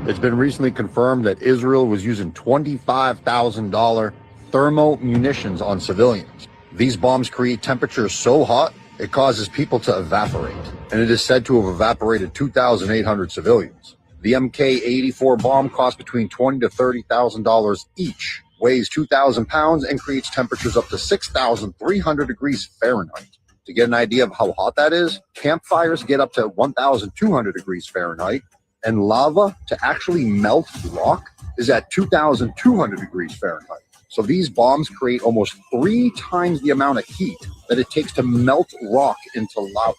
It's been recently confirmed that Israel was using $25,000 thermo munitions on civilians. These bombs create temperatures so hot, it causes people to evaporate. And it is said to have evaporated 2,800 civilians. The MK-84 bomb costs between $20,000 to $30,000 each, weighs 2,000 pounds, and creates temperatures up to 6,300 degrees Fahrenheit. To get an idea of how hot that is, campfires get up to 1,200 degrees Fahrenheit, and lava to actually melt rock is at 2,200 degrees Fahrenheit. So these bombs create almost 3 times the amount of heat that it takes to melt rock into lava.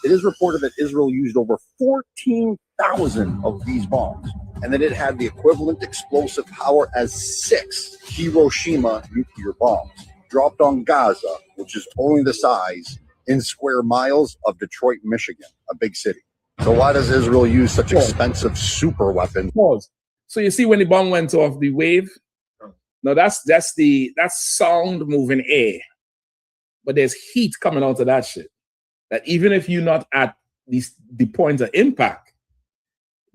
It is reported that Israel used over 14,000 of these bombs, and that it had the equivalent explosive power as 6 Hiroshima nuclear bombs dropped on Gaza, which is only the size in square miles of Detroit, Michigan, a big city. So why does Israel use such expensive super weapons? So you see when the bomb went off, the wave, now that's sound moving air, but there's heat coming out of that shit. That even if you're not at the point of impact,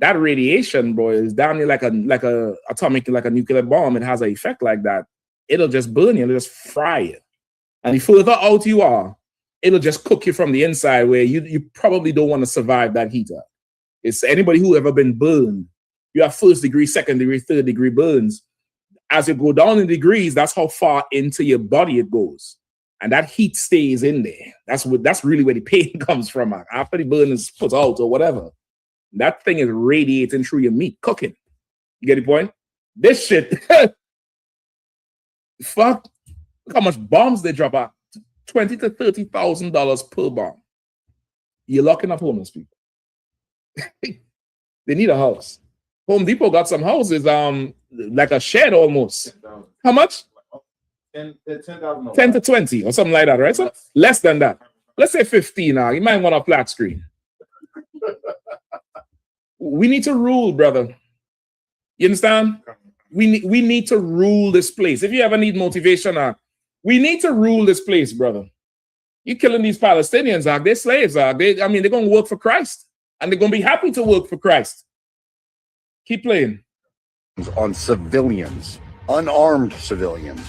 that radiation, bro, is down here like a atomic, like a nuclear bomb. It has an effect like that. It'll just burn you, it'll just fry you. And the further out you are, it'll just cook you from the inside, where you probably don't want to survive that heat up. It's anybody who ever been burned. You have 1st degree, 2nd degree, 3rd degree burns. As you go down in degrees, that's how far into your body it goes. And that heat stays in there. That's really where the pain comes from. After the burn is put out or whatever, that thing is radiating through your meat, cooking. You get the point? This shit, fuck, look how much bombs they drop out. $20,000 to $30,000 per bomb. You're locking up homeless people. They need a house. Home Depot got some houses, like a shed almost. How much? 10 to 20 or something like that, right? So less than that. Let's say 15 now. You might want a flat screen. We need to rule, brother. You understand? We need to rule this place. If you ever need motivation, we need to rule this place, brother. You're killing these Palestinians, they're slaves, they're going to work for Christ, and they're going to be happy to work for Christ. Keep playing. On civilians, unarmed civilians.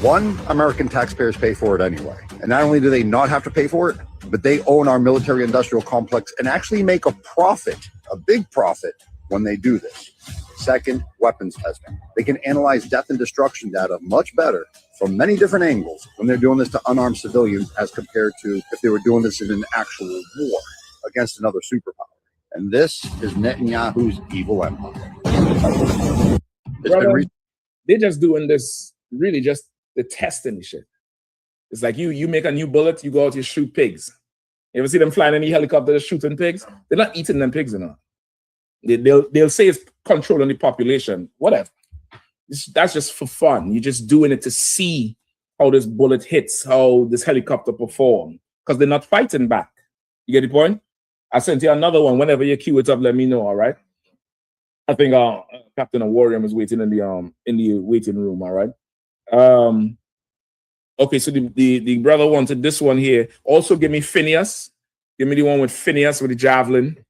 One, American taxpayers pay for it anyway. And not only do they not have to pay for it, but they own our military-industrial complex and actually make a profit, a big profit, when they do this. Second, weapons testing. They can analyze death and destruction data much better from many different angles when they're doing this to unarmed civilians as compared to if they were doing this in an actual war against another superpower. And this is Netanyahu's evil empire. They're just doing this, really just the testing shit. It's like you make a new bullet, you go out, you shoot pigs. You ever see them flying in the helicopter shooting pigs? They're not eating them pigs, They'll say it's controlling the population, whatever. That's just for fun. You're just doing it to see how this bullet hits, how this helicopter performs, because they're not fighting back. You get the point? I sent you another one. Whenever you queue it up, let me know, all right? I think Captain Awarium is waiting in the waiting room, all right? Okay, so the brother wanted this one here. Also, give me Phineas. Give me the one with Phineas with the javelin.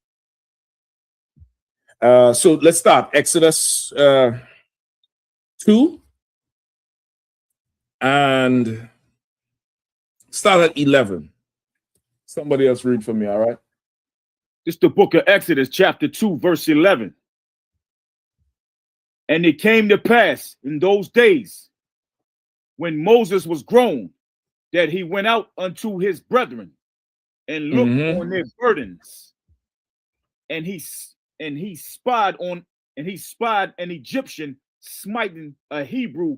So let's start. Exodus 2 and start at 11. Somebody else read for me, all right? It's the book of Exodus, chapter 2, verse 11. And it came to pass in those days when Moses was grown that he went out unto his brethren and looked on their burdens, and he spied an Egyptian smiting a Hebrew,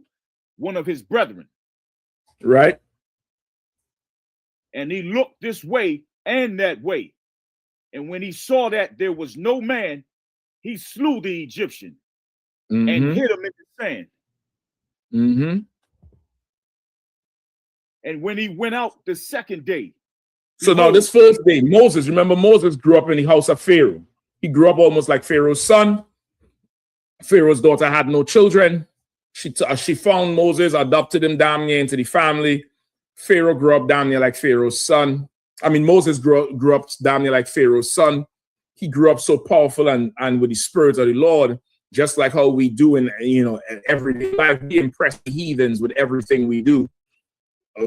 one of his brethren. Right. And he looked this way and that way. And when he saw that there was no man, he slew the Egyptian and hid him in the sand. And when he went out the second day. So now this first day, Moses, remember Moses grew up in the house of Pharaoh. He grew up almost like Pharaoh's son. Pharaoh's daughter had no children. She found Moses, adopted him down near into the family. Pharaoh grew up down near like Pharaoh's son. Moses grew up down near like Pharaoh's son. He grew up so powerful and with the spirit of the Lord just like how we do in, you know, everyday life. We impress the heathens with everything we do.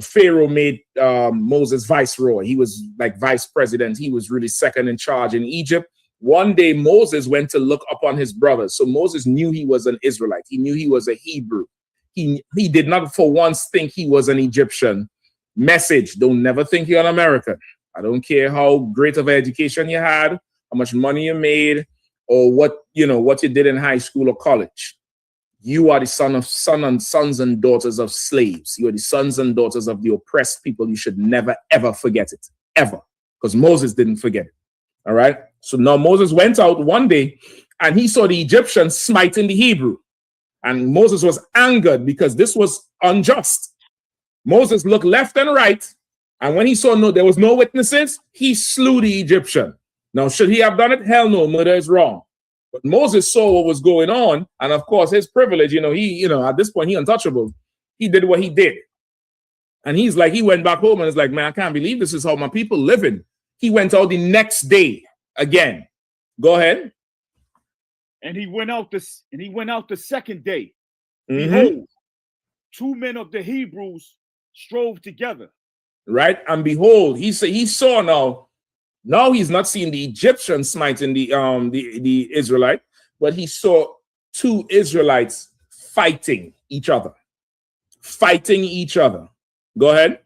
Pharaoh made Moses viceroy. He was like vice president. He was really second in charge in Egypt. One day Moses went to look upon his brothers. So Moses knew he was an Israelite. He knew he was a Hebrew. He did not for once think he was an Egyptian. Message: don't never think you're an American. I don't care how great of an education you had, how much money you made, or what you did in high school or college. You are the sons and daughters of slaves. You are the sons and daughters of the oppressed people. You should never, ever forget it, ever, because Moses didn't forget it. All right. So now Moses went out one day and he saw the Egyptians smiting the Hebrew. And Moses was angered because this was unjust. Moses looked left and right. And when he saw there was no witnesses, he slew the Egyptian. Now, should he have done it? Hell no, murder is wrong. But Moses saw what was going on. And of course, his privilege, at this point, he untouchable. He did what he did. And he went back home and is like, man, I can't believe this is how my people living. He went out the next day again. Go ahead. And he went out the second day. Mm-hmm. Behold, 2 men of the Hebrews strove together. Right. And behold, he saw now. Now he's not seeing the Egyptian smiting the Israelite, but he saw 2 Israelites fighting each other. Go ahead.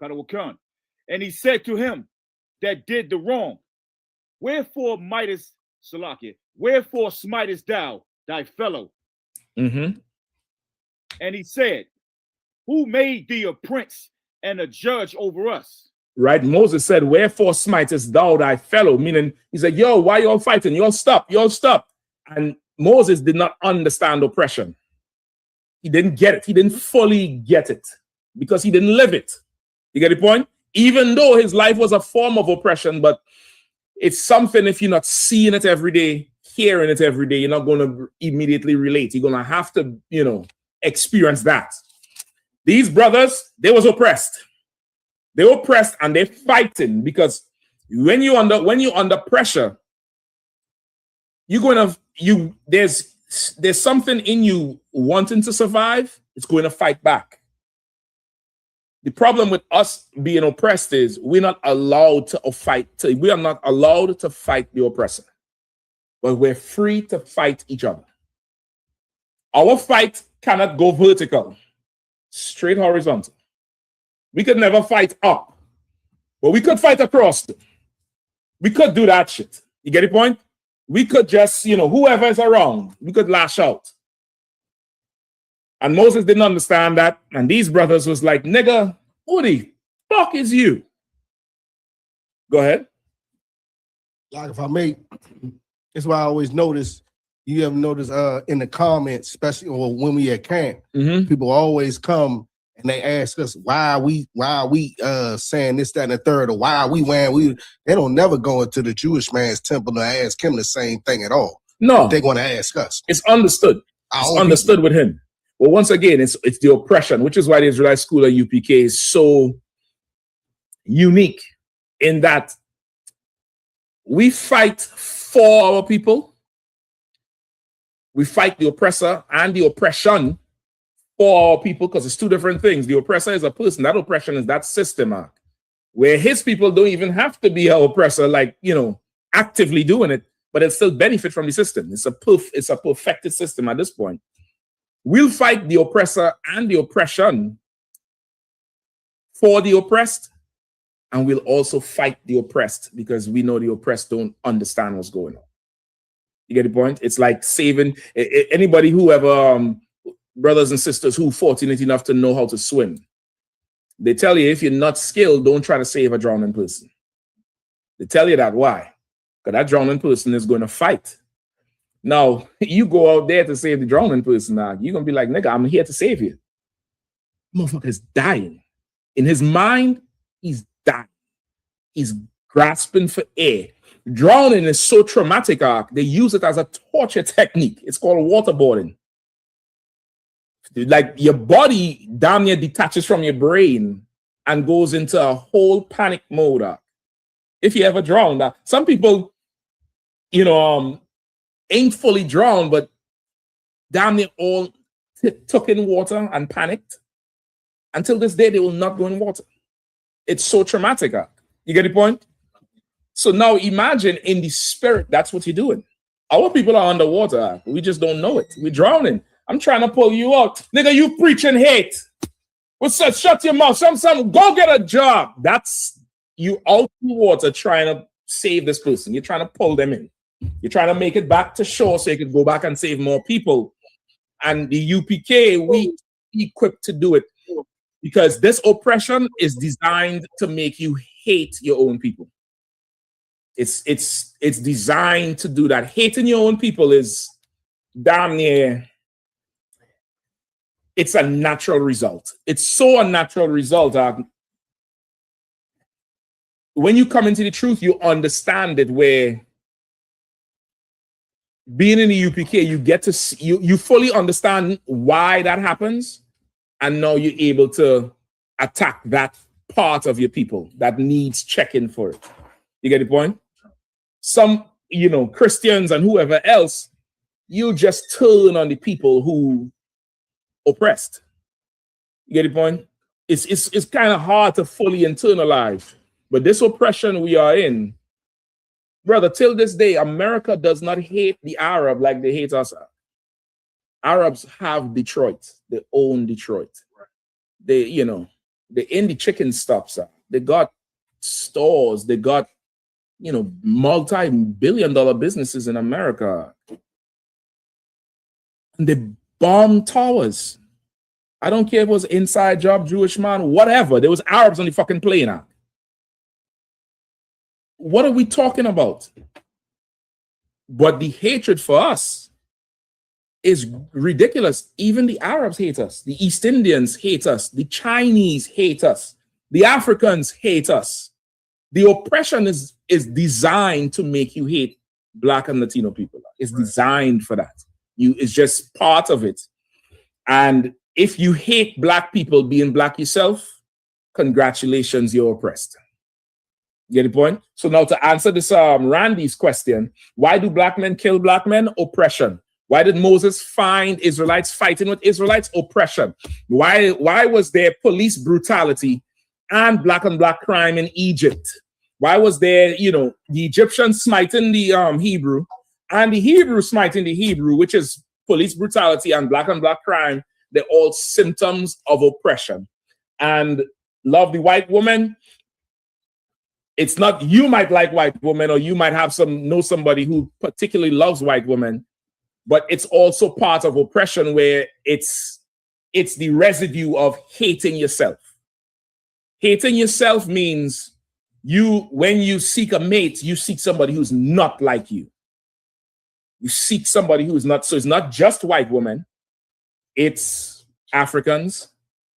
And he said to him that did the wrong, wherefore smitest thou thy fellow? Mm-hmm. And he said, who made thee a prince and a judge over us? Right. Moses said, wherefore smitest thou thy fellow? Meaning, he said, yo, why y'all fighting? Y'all stop. And Moses did not understand oppression. He didn't get it. He didn't fully get it because he didn't live it. You get the point? Even though his life was a form of oppression, but it's something, if you're not seeing it every day, hearing it every day, you're not going to immediately relate. You're going to have to, experience that. These brothers, they was oppressed. They oppressed and they're fighting because when you're under pressure, there's something in you wanting to survive. It's going to fight back. The problem with us being oppressed is we're not allowed to fight. We are not allowed to fight the oppressor, but we're free to fight each other. Our fight cannot go vertical, straight horizontal. We could never fight up, but we could fight across. We could do that shit. You get the point? We could just, whoever is around, we could lash out. And Moses didn't understand that. And these brothers was like, nigga, who the fuck is you? Go ahead. Like if I may, that's why I always notice, you ever notice in the comments, especially when we at camp, people always come and they ask us why are we saying this, that, and the third, or why are we wearing they don't never go into the Jewish man's temple and ask him the same thing at all. No. They want to ask us. It's understood. It's understood with him. Well, once again, it's the oppression, which is why the Israelite school of UPK is so unique in that we fight for our people. We fight the oppressor and the oppression for our people because it's 2 different things. The oppressor is a person. That oppression is that system, where his people don't even have to be our oppressor, actively doing it, but it still benefit from the system. It's a perfected system at this point. We'll fight the oppressor and the oppression for the oppressed, and we'll also fight the oppressed because we know the oppressed don't understand what's going on. You get the point? It's like saving anybody who ever, brothers and sisters who fortunate enough to know how to swim. They tell you if you're not skilled, don't try to save a drowning person. They tell you that. Why? Because that drowning person is going to fight. Now, you go out there to save the drowning person, you're going to be like, nigga, I'm here to save you. Motherfucker is dying. In his mind, he's dying. He's grasping for air. Drowning is so traumatic, they use it as a torture technique. It's called waterboarding. Like your body damn near detaches from your brain and goes into a whole panic mode. If you ever drown, some people, ain't fully drowned, but damn near all took in water and panicked. Until this day, they will not go in water. It's so traumatic. You get the point? So now imagine in the spirit, that's what you're doing. Our people are underwater. We just don't know it. We're drowning. I'm trying to pull you out. Nigga, you preaching hate. What's up? Shut your mouth. Some, go get a job. That's you out in the water trying to save this person. You're trying to pull them in. You're trying to make it back to shore so you can go back and save more people. And the UPK, we equipped to do it because this oppression is designed to make you hate your own people. It's designed to do that. Hating your own people is damn near, it's a natural result. It's so a natural result. When you come into the truth, you understand it, where being in the UPK, you get to see, you fully understand why that happens. And now you're able to attack that part of your people that needs checking for it. You get the point? Some, Christians and whoever else, you just turn on the people who oppressed. You get the point? It's kind of hard to fully internalize. But this oppression we are in, brother, till this day, America does not hate the Arab like they hate us. Arabs have Detroit. They own Detroit. They, they're in the chicken stops. They got stores. They got, multi-billion-dollar businesses in America. And they bomb towers. I don't care if it was inside job, Jewish man, whatever. There was Arabs on the fucking plane. What are we talking about? But the hatred for us is ridiculous. Even the Arabs hate us. The East Indians hate us. The Chinese hate us. The Africans hate us. The oppression is designed to make you hate Black and Latino people. It's designed for that. It's just part of it. And if you hate Black people being Black yourself, congratulations, you're oppressed. You get the point? So now to answer this Randy's question, why do Black men kill Black men? Oppression. Why did Moses find Israelites fighting with Israelites? Oppression. Why was there police brutality and black on black crime in Egypt? Why was there, the Egyptians smiting the Hebrew and the Hebrew smiting the Hebrew, which is police brutality and black on black crime? They're all symptoms of oppression. And love the white woman. It's not, you might like white women, or you might have know somebody who particularly loves white women, but it's also part of oppression, where it's the residue of hating yourself. Hating yourself means when you seek a mate, you seek somebody who's not like you. You seek somebody who's not, so it's not just white women, it's Africans.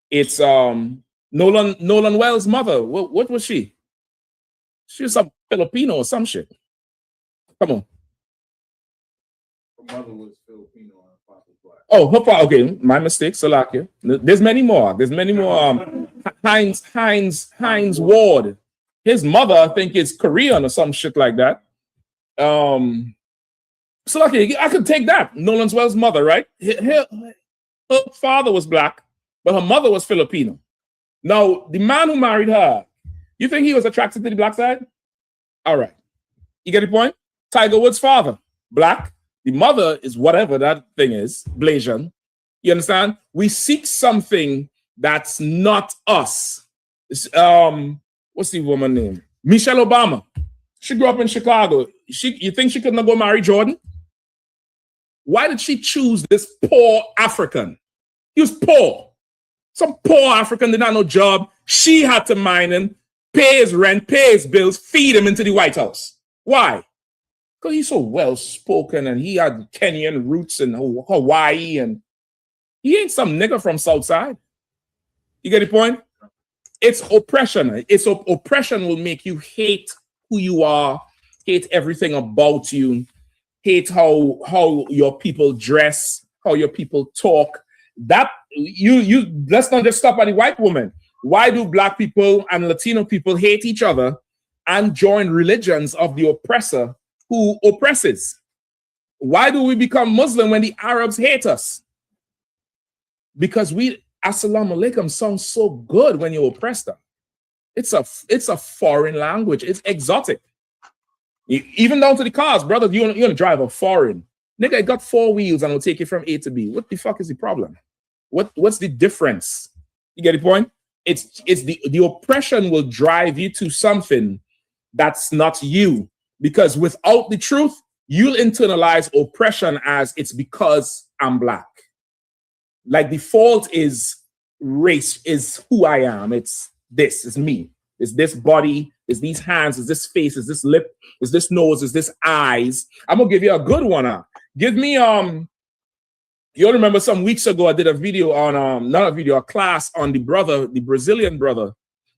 It's Nolan Wells' mother. What was she? She was some Filipino or some shit. Come on. Her mother was Filipino and her father was Black. Oh, her father. Okay, my mistake. Salakia. There's many more. Heinz Ward. His mother, I think, is Korean or some shit like that. Salakia, I could take that. Nolan Wells' mother, right? Her father was Black, but her mother was Filipino. Now, the man who married her, you think he was attracted to the Black side? All right. You get the point? Tiger Woods' father, Black. The mother is whatever that thing is, Blasian. You understand? We seek something that's not us. What's the woman name? Michelle Obama. She grew up in Chicago. You think she could not go marry Jordan? Why did she choose this poor African? He was poor. Some poor African did not know job. She had to mine him, pay his rent, pay his bills, feed him into the White House. Why? Because he's so well-spoken and he had Kenyan roots in Hawaii, and he ain't some nigga from Southside. You get the point? It's oppression. Oppression will make you hate who you are, hate everything about you, hate how your people dress, how your people talk. That let's not just stop at the white woman. Why do Black people and Latino people hate each other and join religions of the oppressor who oppresses? Why do we become Muslim when the Arabs hate us? Because Assalamu alaikum sounds so good when you oppress them. It's a foreign language. It's exotic. Even down to the cars, brother. You want to drive a foreign nigga? It got 4 wheels and will take you from A to B. What the fuck is the problem? What's the difference? You get the point? It's the oppression will drive you to something that's not you, because without the truth, you'll internalize oppression as it's because I'm black. Like the fault is race, is who I am. It's me. It's this body, it's these hands, it's this face, it's this lip, it's this nose, it's this eyes. I'm gonna give you a good one. Give me you remember some weeks ago I did a video on a class on the Brazilian brother,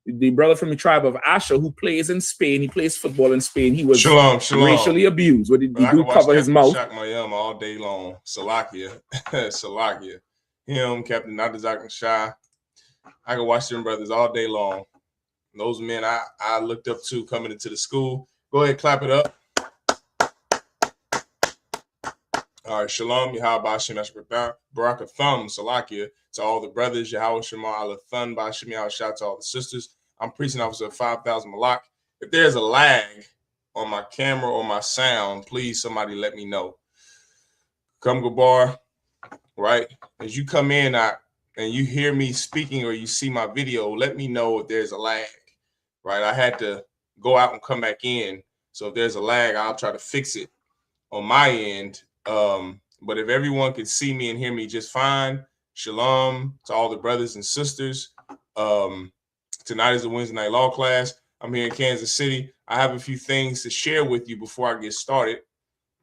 the brother from the tribe of Asher who plays in Spain. He plays football in Spain. He was racially abused. What did he do? Cover his mouth. Shock my all day long. Salakia. Salakia. Him, Captain Natazak Shah. I can watch them brothers all day long. Those men I looked up to coming into the school. Go ahead, clap it up. All right, shalom, Yahweh Hashem Baraka Thumb, Salakia, to all the brothers, Yahweh Shema Allah Thun, Bashim Yahweh Shah, to all the sisters. I'm preaching officer of 5,000 Malak. If there's a lag on my camera or my sound, please somebody let me know. Come Gabar, right? As you come in and you hear me speaking or you see my video, let me know if there's a lag, right? I had to go out and come back in. So if there's a lag, I'll try to fix it on my end. But if everyone can see me and hear me just fine, shalom to all the brothers and sisters. Tonight is a Wednesday night law class. I'm here in Kansas City. I have a few things to share with you before I get started,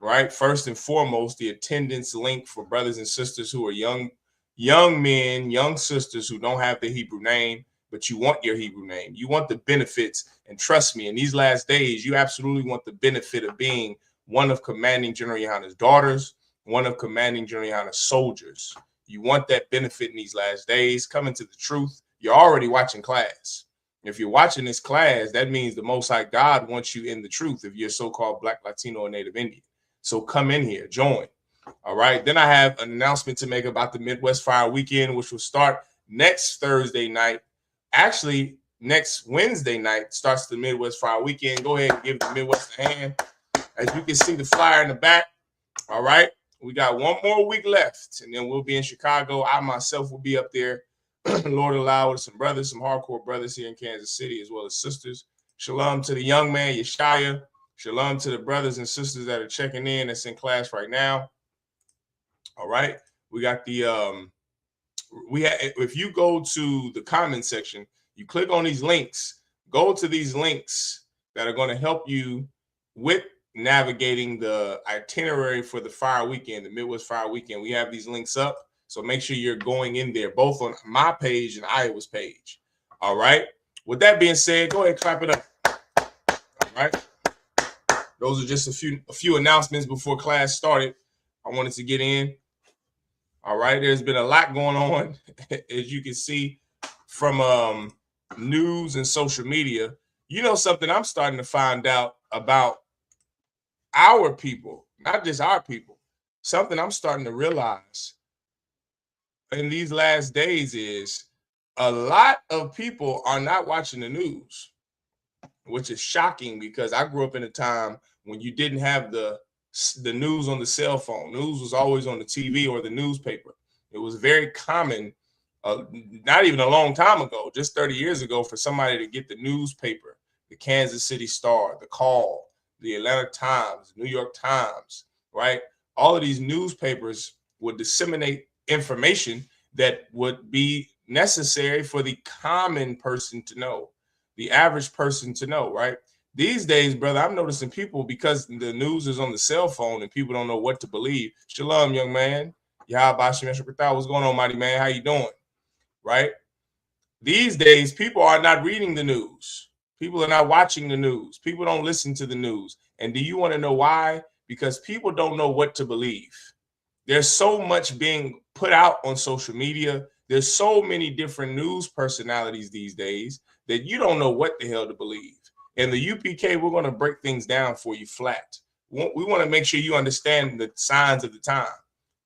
right? First and foremost, the attendance link for brothers and sisters who are young men, young sisters who don't have the Hebrew name, but you want your Hebrew name. You want the benefits, and trust me, in these last days, you absolutely want the benefit of being one of Commanding General Yahanna's daughters, one of Commanding General Yahanna's soldiers. You want that benefit in these last days. Coming to the truth, you're already watching class. If you're watching this class, that means the Most High God wants you in the truth if you're so-called Black, Latino, or Native Indian. So come in here, join. All right. Then I have an announcement to make about the Midwest Fire Weekend, which will start next Thursday night. Actually, next Wednesday night starts the Midwest Fire Weekend. Go ahead and give the Midwest a hand. As you can see the flyer in the back, all right, we got one more week left, and then we'll be in Chicago. I myself will be up there, Lord allow, with some brothers, some hardcore brothers here in Kansas City, as well as sisters. Shalom to the young man, Yeshaya. Shalom to the brothers and sisters that are checking in, that's in class right now. All right, we got the, if you go to the comment section, you click on these links, go to these links that are going to help you with navigating the itinerary for the fire weekend, the Midwest Fire Weekend. We have these links up, so make sure you're going in there, both on my page and Iowa's page. All right. With that being said, go ahead, clap it up. All right. Those are just a few announcements before class started. I wanted to get in. All right. There's been a lot going on, as you can see from news and social media. You know something I'm starting to find out about our people, not just our people. Something I'm starting to realize in these last days is a lot of people are not watching the news, which is shocking because I grew up in a time when you didn't have the news on the cell phone. News was always on the TV or the newspaper. It was very common, not even a long time ago, just 30 years ago, for somebody to get the newspaper, the Kansas City Star, the Call, the Atlanta Times, New York Times, right? All of these newspapers would disseminate information that would be necessary for the common person to know, the average person to know, right? These days, brother, I'm noticing people, because the news is on the cell phone and people don't know what to believe. Shalom, young man. What's going on, mighty man? How you doing? Right? These days, people are not reading the news. People are not watching the news. People don't listen to the news. And do you want to know why? Because people don't know what to believe. There's so much being put out on social media. There's so many different news personalities these days that you don't know what the hell to believe. In the UPK, we're going to break things down for you flat. We want to make sure you understand the signs of the time.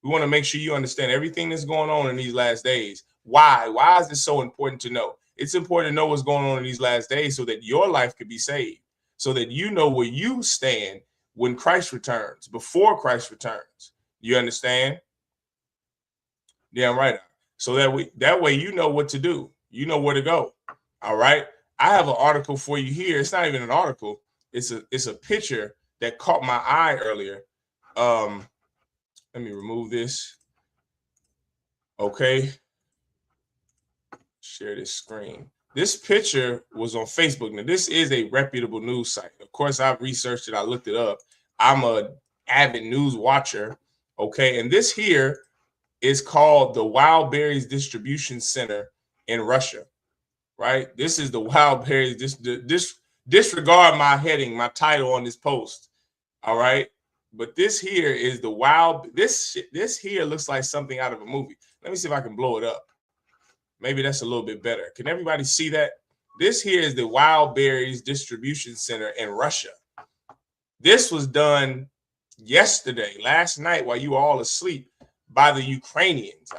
We want to make sure you understand everything that's going on in these last days. Why? Why is this so important to know? It's important to know what's going on in these last days so that your life could be saved, so that you know where you stand when Christ returns, before Christ returns. You understand? Yeah, right. So that way you know what to do. You know where to go. All right. I have an article for you here. It's not even an article. It's a picture that caught my eye earlier. Let me remove this. Okay. Share this screen. This picture was on Facebook. Now, this is a reputable news site. Of course, I've researched it. I looked it up. I'm an avid news watcher. Okay. And this here is called the Wild Berries Distribution Center in Russia. Right? This is the Wild Berries. Disregard my heading, my title on this post. All right. But this here is the wild. This here looks like something out of a movie. Let me see if I can blow it up. Maybe that's a little bit better. Can everybody see that? This here is the Wild Berries Distribution Center in Russia. This was done yesterday, last night, while you were all asleep, by the Ukrainians.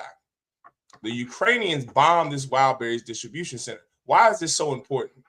The Ukrainians bombed this Wild Berries Distribution Center. Why is this so important?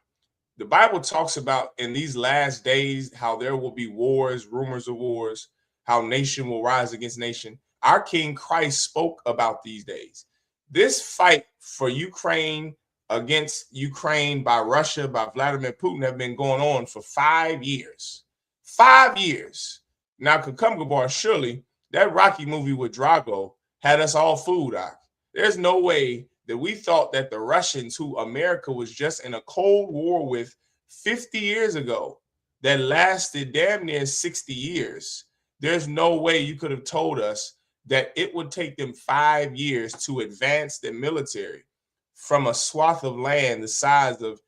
The Bible talks about in these last days how there will be wars, rumors of wars, how nation will rise against nation. Our King Christ spoke about these days. This fight for Ukraine against Ukraine by Russia, by Vladimir Putin, have been going on for 5 years. 5 years. Now, Cucumber surely that Rocky movie with Drago had us all fooled out. There's no way that we thought that the Russians, who America was just in a Cold War with 50 years ago, that lasted damn near 60 years. There's no way you could have told us that it would take them 5 years to advance their military from a swath of land the size of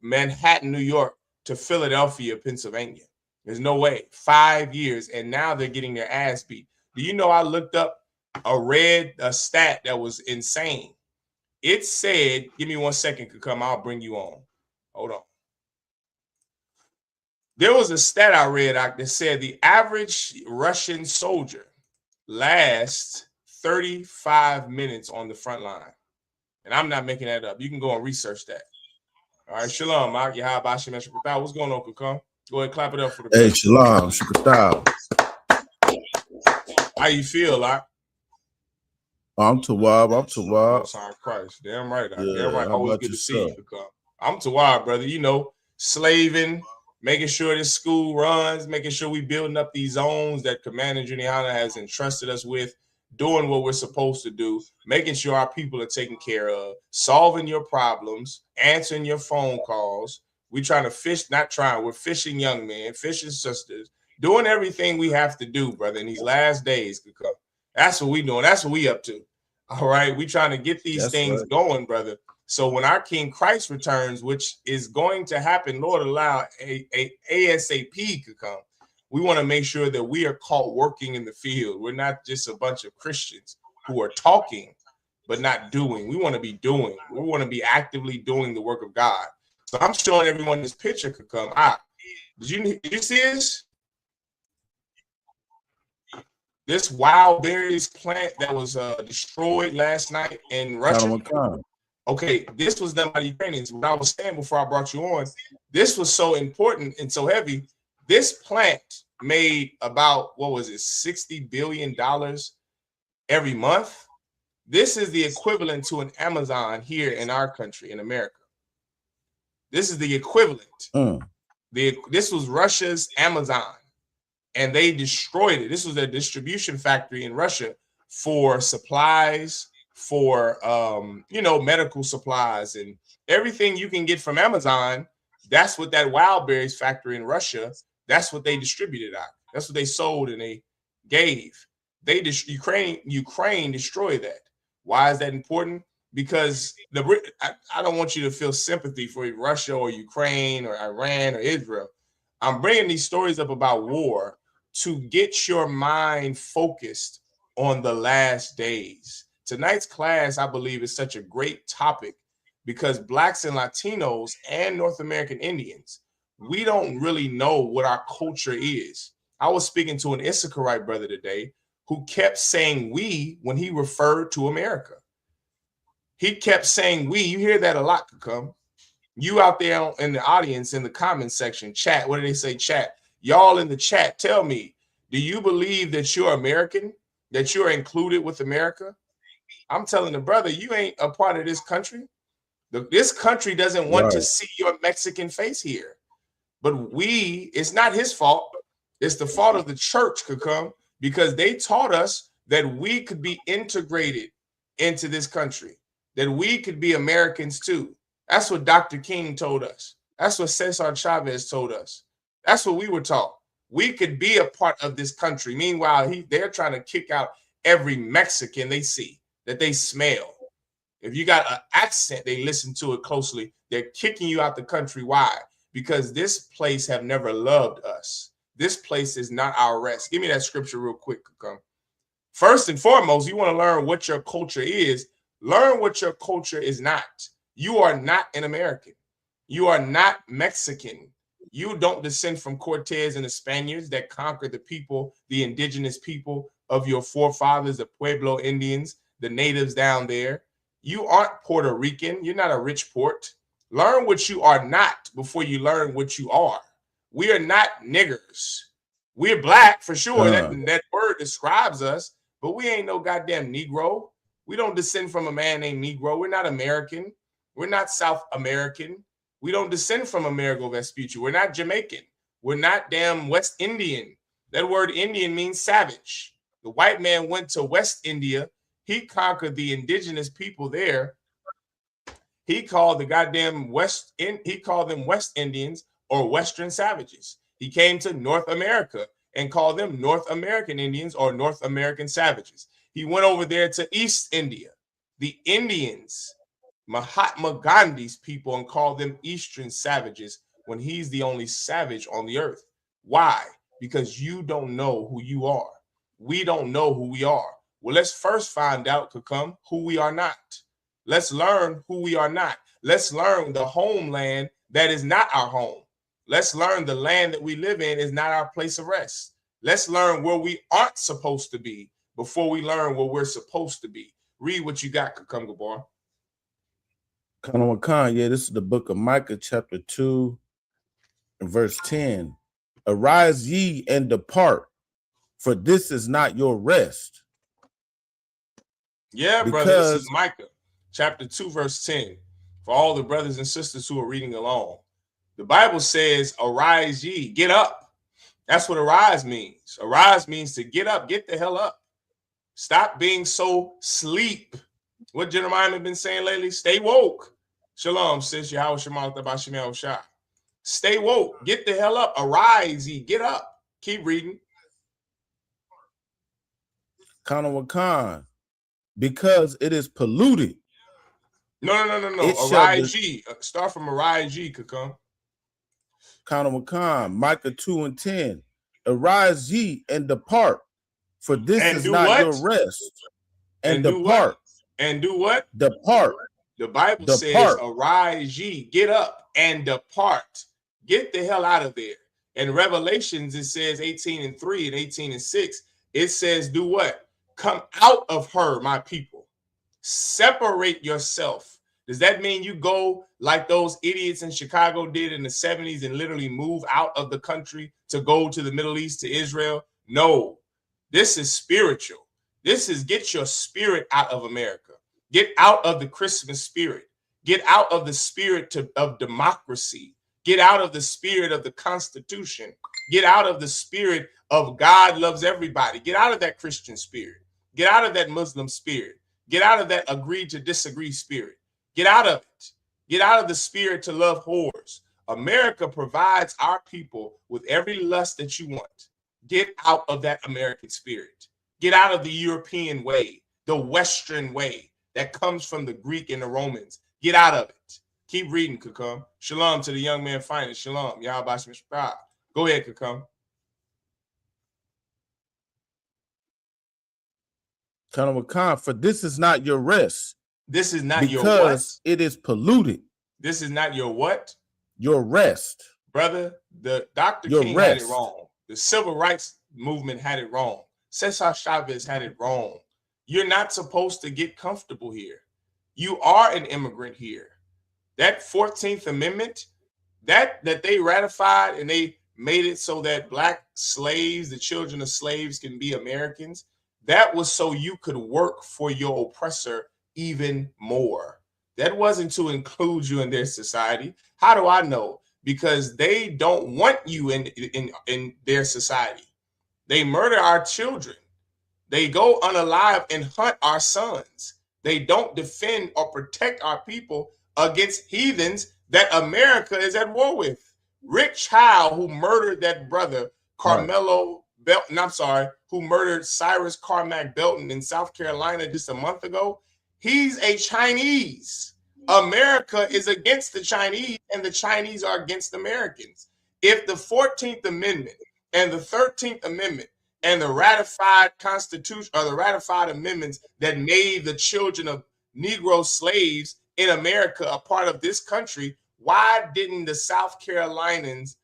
Manhattan, New York, to Philadelphia, Pennsylvania. There's no way. 5 years, and now they're getting their ass beat. Do you know I looked up a stat that was insane? It said, give me 1 second, I'll bring you on. Hold on. There was a stat I read that said the average Russian soldier lasts 35 minutes on the front line. And I'm not making that up. You can go and research that. All right, shalom, Mark. What's going on, Kukam? Go ahead, clap it up for the Hey, shalom, shukatah. How you feel, Lock? I'm Tawab. Sorry, Christ. Damn right. Yeah, Damn right. how Always about good to see yourself? you, Kukam. I'm Tawab, brother. You know, slaving, making sure this school runs, making sure we building up these zones that Commander Yahanna has entrusted us with, doing what we're supposed to do, making sure our people are taken care of, solving your problems, answering your phone calls. We trying to fish, not trying, we're fishing young men, fishing sisters, doing everything we have to do, brother, in these last days. That's what we doing. That's what we up to. All right. We trying to get these things going, brother. So when our King Christ returns, which is going to happen, Lord allow, a ASAP could come. We want to make sure that we are caught working in the field. We're not just a bunch of Christians who are talking but not doing. We want to be doing. We want to be actively doing the work of God. So I'm showing everyone this picture could come. Did you see this? This wild berries plant that was destroyed last night in Russia. Okay, this was done by the Ukrainians. What I was saying before I brought you on, this was so important and so heavy. This plant made about, $60 billion every month. This is the equivalent to an Amazon here in our country, in America. This is the equivalent. This was Russia's Amazon, and they destroyed it. This was a distribution factory in Russia for supplies, for medical supplies and everything you can get from Amazon. That's what that wild berries factory in Russia, that's what they distributed out. That's what they sold and they gave. Ukraine destroyed that. Why is that important? Because I don't want you to feel sympathy for Russia or Ukraine or Iran or Israel. I'm bringing these stories up about war to get your mind focused on the last days. Tonight's class, I believe, is such a great topic because Blacks and Latinos and North American Indians, we don't really know what our culture is. I was speaking to an Issacharite brother today who kept saying we when he referred to America. He kept saying we. You hear that a lot, Kakam. You out there in the audience, in the comment section, chat. What do they say, chat? Y'all in the chat, tell me, do you believe that you're American, that you're included with America? I'm telling the brother, you ain't a part of this country. This country doesn't want to see your Mexican face here. But it's not his fault. It's the fault of the church, Kakam, because they taught us that we could be integrated into this country, that we could be Americans too. That's what Dr. King told us. That's what Cesar Chavez told us. That's what we were taught. We could be a part of this country. Meanwhile, they're trying to kick out every Mexican they see, that they smell. If you got an accent, they listen to it closely. They're kicking you out the country. Why? Because this place have never loved us. This place is not our rest. Give me that scripture real quick. First and foremost, you want to learn what your culture is. Learn what your culture is not. You are not an American. You are not Mexican. You don't descend from Cortez and the Spaniards that conquered the people, the indigenous people of your forefathers, the Pueblo Indians, the natives down there. You aren't Puerto Rican. You're not a rich port. Learn what you are not before you learn what you are. We are not niggers. We're black for sure. That word describes us, but we ain't no goddamn Negro. We don't descend from a man named Negro. We're not American. We're not South American. We don't descend from Amerigo Vespucci. We're not Jamaican. We're not damn West Indian. That word Indian means savage. The white man went to West India. He conquered the indigenous people there. He called the goddamn he called them West Indians or Western savages. He came to North America and called them North American Indians or North American savages. He went over there to East India, the Indians, Mahatma Gandhi's people, and called them Eastern savages when he's the only savage on the earth. Why? Because you don't know who you are. We don't know who we are. Well, let's first find out, Kakam, who we are not. Let's learn who we are not. Let's learn the homeland that is not our home. Let's learn the land that we live in is not our place of rest. Let's learn where we aren't supposed to be before we learn where we're supposed to be. Read what you got, Kakam Gabor. Yeah, this is the book of Micah, chapter 2, and verse 10. Arise ye and depart, for this is not your rest. Yeah, brother, this is Micah, chapter 2, verse 10. For all the brothers and sisters who are reading along. The Bible says, arise ye, get up. That's what arise means. Arise means to get up, get the hell up. Stop being so sleep. What Jeremiah have been saying lately? Stay woke. Shalom, sis. Stay woke. Get the hell up. Arise ye, get up. Keep reading. Because it is polluted. No. Arise ye. Start from arise ye, Kakam. Micah 2 and 10. Arise ye and depart, for this is not your rest. And depart. And do what? Depart. The Bible says, arise ye, get up and depart. Get the hell out of there. In Revelations, it says 18 and 3 and 18 and 6. It says, do what? Come out of her, my people. Separate yourself. Does that mean you go like those idiots in Chicago did in the 70s and literally move out of the country to go to the Middle East, to Israel? No. This is spiritual. This is get your spirit out of America. Get out of the Christmas spirit. Get out of the spirit of democracy. Get out of the spirit of the Constitution. Get out of the spirit of God loves everybody. Get out of that Christian spirit. Get out of that Muslim spirit. Get out of that agree to disagree spirit. Get out of it. Get out of the spirit to love whores. America provides our people with every lust that you want. Get out of that American spirit. Get out of the European way, the Western way that comes from the Greek and the Romans. Get out of it. Keep reading, Kakam. Shalom to the young man finest. Shalom. Yahanna. Go ahead, Kakam. For this is not your rest. This is not your what? Because it is polluted. This is not your what? Your rest. Brother, the Dr. King had it wrong. The civil rights movement had it wrong. Cesar Chavez had it wrong. You're not supposed to get comfortable here. You are an immigrant here. That 14th Amendment, that they ratified and they made it so that black slaves, the children of slaves, can be Americans. That was so you could work for your oppressor even more. That wasn't to include you in their society. How do I know? Because they don't want you in their society. They murder our children. They go unalive and hunt our sons. They don't defend or protect our people against heathens that America is at war with. Rick Child, who murdered that brother, Carmelo Belton, who murdered Cyrus Carmack Belton in South Carolina just a month ago, he's a Chinese. America is against the Chinese, and the Chinese are against Americans. If the 14th Amendment and the 13th Amendment and the ratified Constitution, or the ratified amendments that made the children of Negro slaves in America a part of this country, why didn't the South Carolinians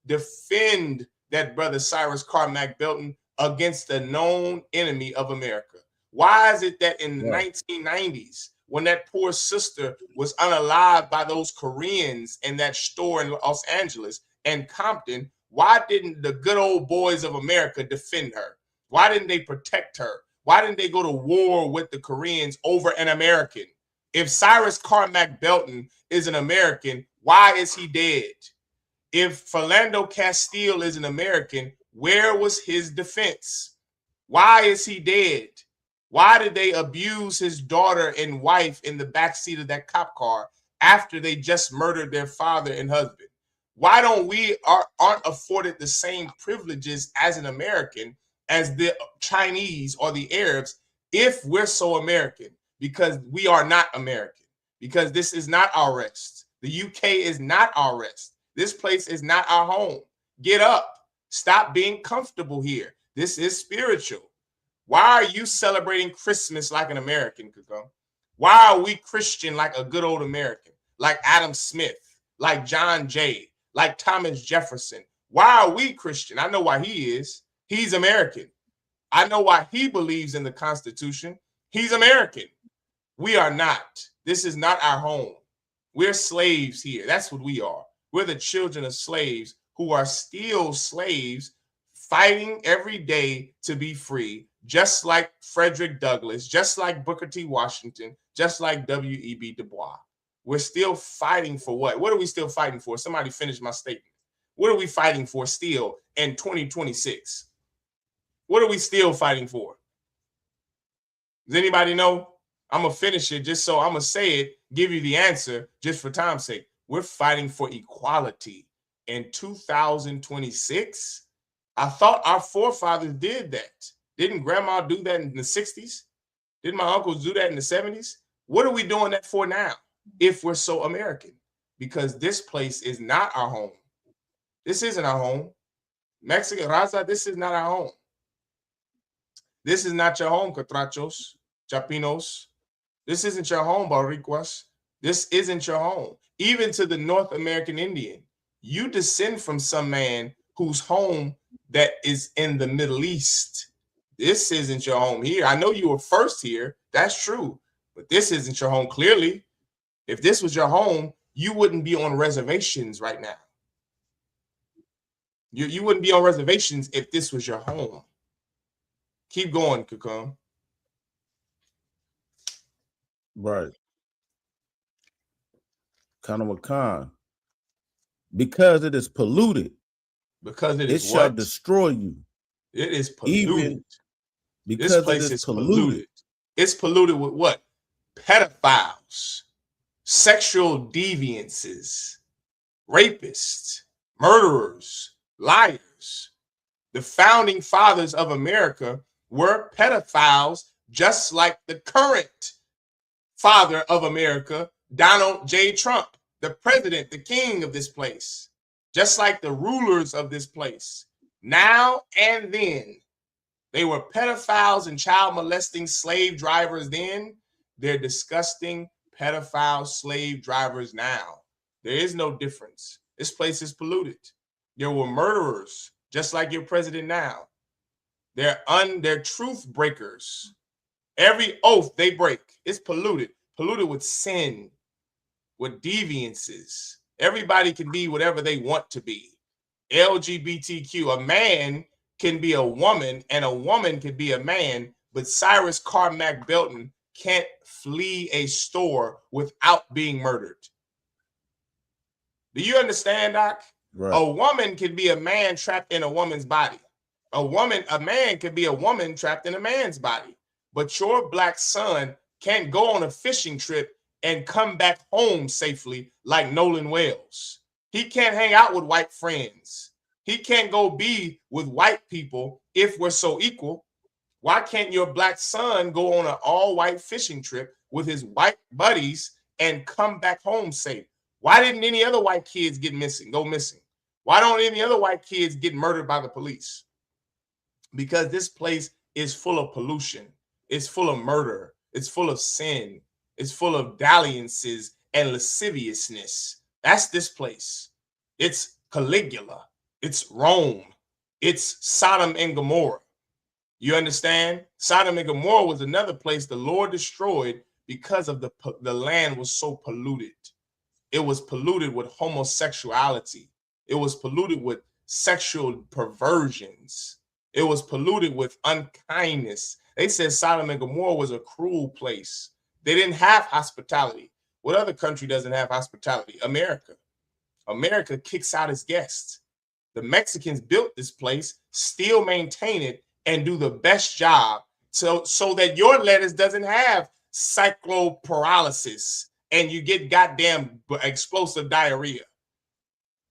defend that brother Cyrus Carmack Belton against the known enemy of America? Why is it that in the 1990s, when that poor sister was unalived by those Koreans in that store in Los Angeles and Compton, why didn't the good old boys of America defend her? Why didn't they protect her? Why didn't they go to war with the Koreans over an American? If Cyrus Carmack Belton is an American, why is he dead? If Philando Castile is an American, where was his defense? Why is he dead? Why did they abuse his daughter and wife in the backseat of that cop car after they just murdered their father and husband? Why don't we aren't afforded the same privileges as an American as the Chinese or the Arabs if we're so American? Because we are not American. Because this is not our rest. The UK is not our rest. This place is not our home. Get up. Stop being comfortable here. This is spiritual. Why are you celebrating Christmas like an American, Kakam? Why are we Christian like a good old American? Like Adam Smith, like John Jay, like Thomas Jefferson? Why are we Christian? I know why he is. He's American. I know why he believes in the Constitution. He's American. We are not. This is not our home. We're slaves here. That's what we are. We're the children of slaves who are still slaves, fighting every day to be free, just like Frederick Douglass, just like Booker T. Washington, just like W.E.B. Du Bois. We're still fighting for what? What are we still fighting for? Somebody finish my statement. What are we fighting for still in 2026? What are we still fighting for? Does anybody know? I'm going to finish it just so I'm going to say it, give you the answer just for time's sake. We're fighting for equality in 2026. I thought our forefathers did that. Didn't grandma do that in the 60s? Didn't my uncles do that in the 70s? What are we doing that for now if we're so American? Because this place is not our home. This isn't our home. Mexican Raza, this is not our home. This is not your home, Catrachos, Chapinos. This isn't your home, Boricuas. This isn't your home. Even to the North American Indian, you descend from some man whose home that is in the Middle East. This isn't your home here. I know you were first here. That's true. But this isn't your home, clearly. If this was your home, you wouldn't be on reservations right now. You wouldn't be on reservations if this was your home. Keep going, Kakam. Right. Kanamakan. Because it is polluted. Because it shall destroy you. It is polluted. Even because this place is polluted. It's polluted with what? Pedophiles, sexual deviances, rapists, murderers, liars. The founding fathers of America were pedophiles, just like the current father of America, Donald J. Trump, the president, the king of this place, just like the rulers of this place. Now and then, they were pedophiles and child molesting slave drivers then. They're disgusting pedophile slave drivers now. There is no difference. This place is polluted There were murderers, just like your president now. They're truth breakers. Every oath they break is polluted with sin, with deviances. Everybody can be whatever they want to be. LGBTQ, a man can be a woman and a woman can be a man, but Cyrus Carmack Belton can't flee a store without being murdered. Do you understand, Doc? Right. A woman can be a man trapped in a woman's body. A man can be a woman trapped in a man's body. But your black son can't go on a fishing trip and come back home safely like Nolan Wales. He can't hang out with white friends. He can't go be with white people if we're so equal. Why can't your black son go on an all-white fishing trip with his white buddies and come back home safe? Why didn't any other white kids go missing? Why don't any other white kids get murdered by the police? Because this place is full of pollution. It's full of murder. It's full of sin. It's full of dalliances and lasciviousness. That's this place. It's Caligula. It's Rome. It's Sodom and Gomorrah. You understand? Sodom and Gomorrah was another place the Lord destroyed because of the land was so polluted. It was polluted with homosexuality. It was polluted with sexual perversions. It was polluted with unkindness. They said Sodom and Gomorrah was a cruel place. They didn't have hospitality. What other country doesn't have hospitality? America. America kicks out its guests. The Mexicans built this place, still maintain it, and do the best job so that your lettuce doesn't have cycloparalysis and you get goddamn explosive diarrhea.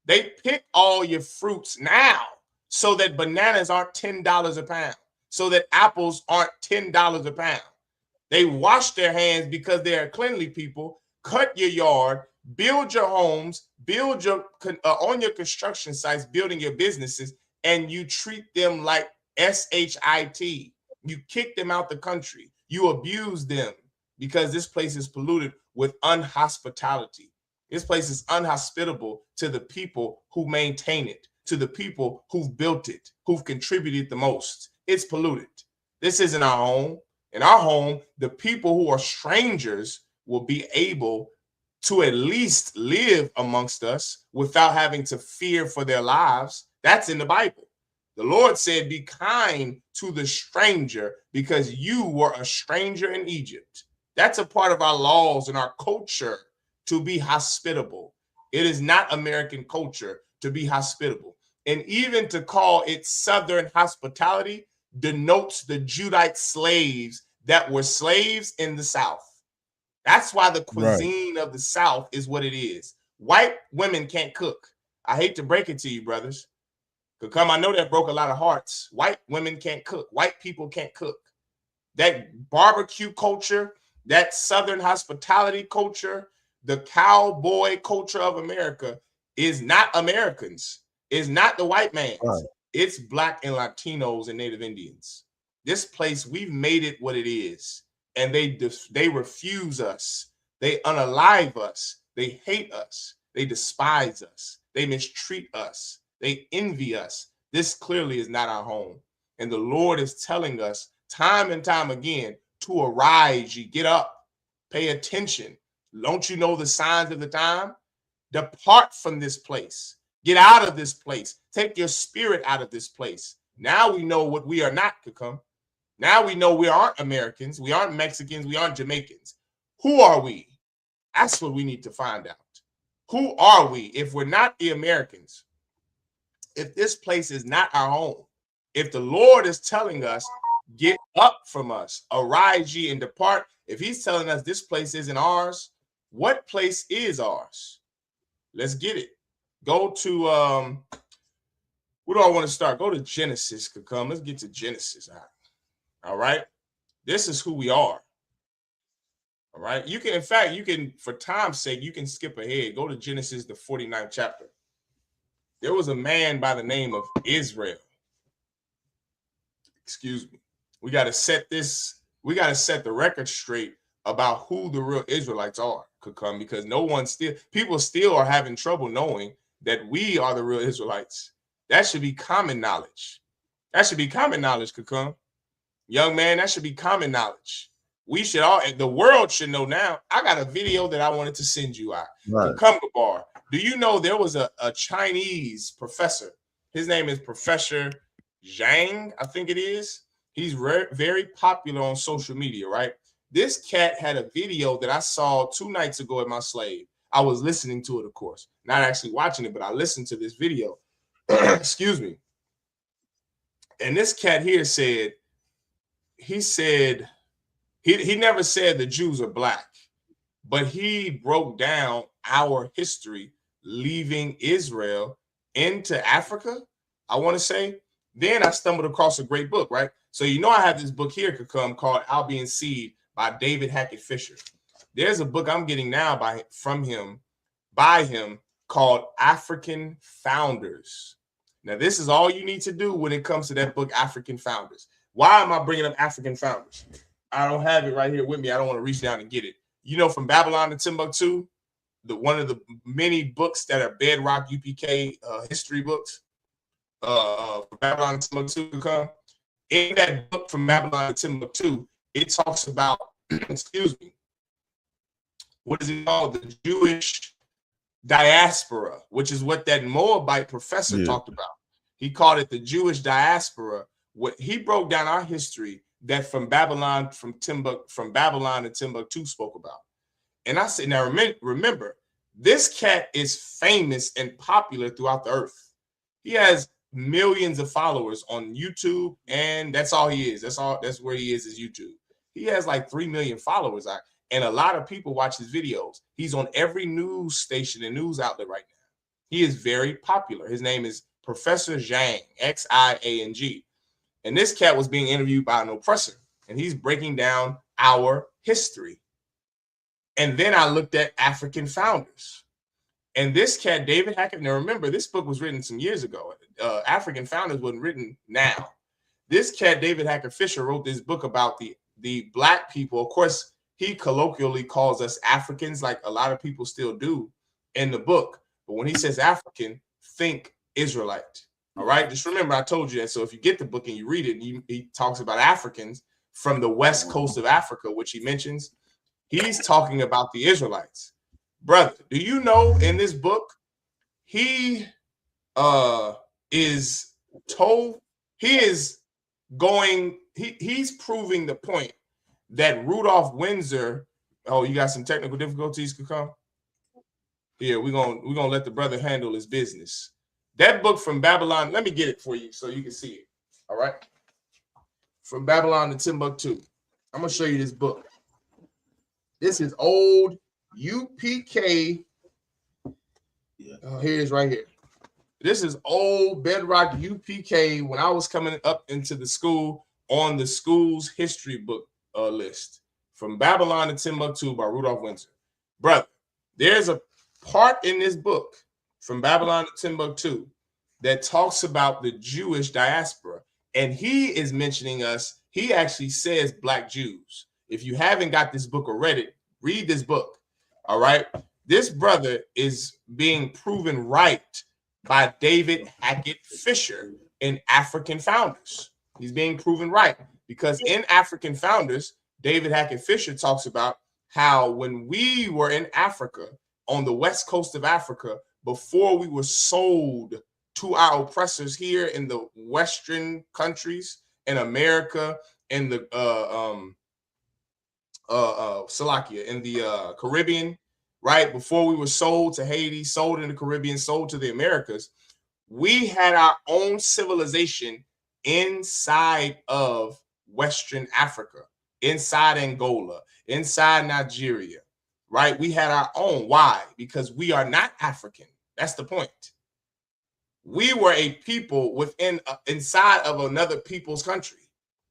They pick all your fruits now so that bananas aren't $10 a pound, so that apples aren't $10 a pound. They wash their hands because they are cleanly people, cut your yard, build your homes, build your on your construction sites, building your businesses, and you treat them like SHIT. You kick them out the country. You abuse them because this place is polluted with unhospitality. This place is unhospitable to the people who maintain it, to the people who've built it, who've contributed the most. It's polluted. This isn't our home. In our home, the people who are strangers will be able to at least live amongst us without having to fear for their lives. That's in the Bible. The Lord said, be kind to the stranger because you were a stranger in Egypt. That's a part of our laws and our culture to be hospitable. It is not American culture to be hospitable. And even to call it Southern hospitality denotes the Judite slaves that were slaves in the South. That's why the cuisine of the South is what it is. White women can't cook. I hate to break it to you, brothers. I know that broke a lot of hearts. White women can't cook. White people can't cook. That barbecue culture, that Southern hospitality culture, the cowboy culture of America is not Americans. It's not the white man. Right. It's Black and Latinos and Native Indians. This place, we've made it what it is. And they refuse us. They unalive us. They hate us. They despise us. They mistreat us. They envy us. This clearly is not our home. And the Lord is telling us time and time again to arise, ye get up, pay attention. Don't you know the signs of the time? Depart from this place. Get out of this place. Take your spirit out of this place. Now we know what we are not, Kakum. Now we know we aren't Americans. We aren't Mexicans. We aren't Jamaicans. Who are we? That's what we need to find out. Who are we if we're not the Americans? If this place is not our home, if the Lord is telling us, get up from us, arise ye and depart. If he's telling us this place isn't ours, what place is ours? Let's get it. Go to, where do I want to start? Go to Genesis, Kakum. Let's get to Genesis. All right. This is who we are. All right. You can, in fact, you can, for time's sake, you can skip ahead. Go to Genesis, the 49th chapter. There was a man by the name of Israel. Excuse me. We got to set the record straight about who the real Israelites are, because people still are having trouble knowing that we are the real Israelites. That should be common knowledge. That should be common knowledge, Kakun. Young man, that should be common knowledge. We should all, the world should know now. I got a video that I wanted to send you out. Right. Cucumber bar. Do you know there was a Chinese professor? His name is Professor Zhang, I think it is. He's very popular on social media, right? This cat had a video that I saw 2 nights ago at my slave. I was listening to it, of course. Not actually watching it, but I listened to this video. Excuse me. And this cat here said, he never said the Jews are black, but he broke down our history leaving Israel into Africa, I want to say. Then I stumbled across a great book, right? So you know I have this book here called I'll Be in Seed by David Hackett Fisher. There's a book I'm getting now by him called African Founders. Now, this is all you need to do when it comes to that book, African Founders. Why am I bringing up African Founders? I don't have it right here with me. I don't want to reach down and get it. You know, From Babylon to Timbuktu, one of the many books that are bedrock UPK history books, From Babylon to Timbuktu. In that book, From Babylon to Timbuktu, it talks about, excuse me, what is it called? The Jewish diaspora, which is what that Moabite professor talked about. He called it the Jewish diaspora. What he broke down our history that From Babylon to Timbuktu spoke about. And I said, now remember, this cat is famous and popular throughout the earth. He has millions of followers on YouTube, and that's all he is. That's where he is YouTube. He has like 3 million followers, and a lot of people watch his videos. He's on every news station and news outlet right now. He is very popular. His name is Professor Zhang, Xiang. And this cat was being interviewed by an oppressor, and he's breaking down our history. And then I looked at African Founders. And this cat, David Hackett, now remember, this book was written some years ago. African Founders wasn't written now. This cat, David Hackett Fisher, wrote this book about the black people. Of course, he colloquially calls us Africans, like a lot of people still do in the book. But when he says African, think Israelite. All right, just remember I told you that. So if you get the book and you read it, he talks about Africans from the west coast of Africa, which he mentions. He's talking about the Israelites. Brother, do you know in this book, he's proving the point that Rudolph Windsor, oh, you got some technical difficulties, Kakam? Here, we're gonna let the brother handle his business. That book From Babylon, let me get it for you so you can see it. All right. From Babylon to Timbuktu. I'm gonna show you this book. This is old UPK. Here it is right here. This is old bedrock UPK when I was coming up into the school on the school's history book list. From Babylon to Timbuktu by Rudolph Windsor. Brother, there's a part in this book, From Babylon to Timbuktu, that talks about the Jewish diaspora. And he is mentioning us. He actually says black Jews. If you haven't got this book or read it, read this book. All right. This brother is being proven right by David Hackett Fisher in African Founders. He's being proven right because in African Founders, David Hackett Fisher talks about how when we were in Africa, on the west coast of Africa, before we were sold to our oppressors here in the Western countries, in America, in the Salakia, in the Caribbean, right? Before we were sold to Haiti, sold in the Caribbean, sold to the Americas, we had our own civilization inside of Western Africa, inside Angola, inside Nigeria, right? We had our own. Why? Because we are not African. That's the point. We were a people within inside of another people's country.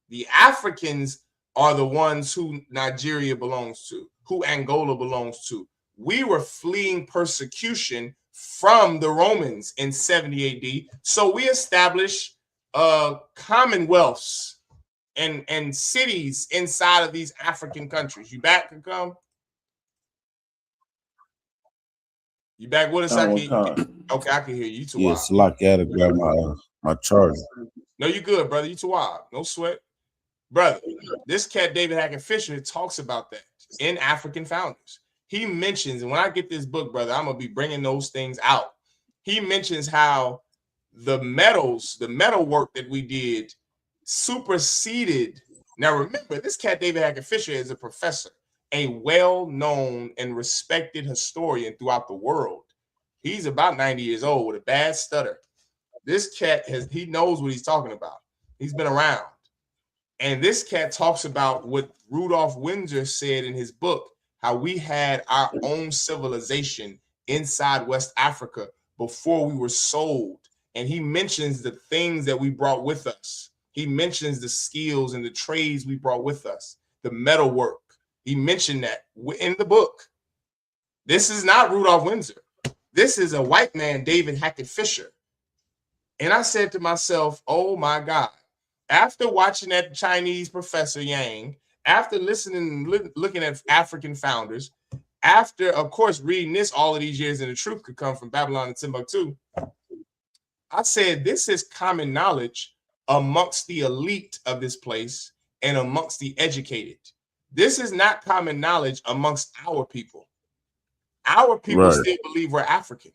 The Africans are the ones who Nigeria belongs to, who Angola belongs to. We were fleeing persecution from the Romans in 70 AD. So we established commonwealths and cities inside of these African countries. You back can come? You back with us? Okay, I can hear you. You too wild. Yes, like I had to grab my charger. No, you good, brother. You too wild. No sweat. Brother, this cat David Hackett Fisher talks about that in African Founders. He mentions, and when I get this book, brother, I'm gonna be bringing those things out. He mentions how the metal work that we did superseded. Now remember, this cat David Hackett Fisher is a professor, a well-known and respected historian throughout the world. He's about 90 years old with a bad stutter. This cat he knows what he's talking about. He's been around. And this cat talks about what Rudolph Windsor said in his book, how we had our own civilization inside West Africa before we were sold. And he mentions the things that we brought with us. He mentions the skills and the trades we brought with us, the metalwork. He mentioned that in the book. This is not Rudolph Windsor. This is a white man, David Hackett Fisher. And I said to myself, oh my God. After watching that Chinese Professor Yang, after looking at African founders, after, of course, reading this all of these years, and the truth could come from Babylon and Timbuktu, I said, this is common knowledge amongst the elite of this place and amongst the educated. This is not common knowledge amongst our people. Our people still believe we're African.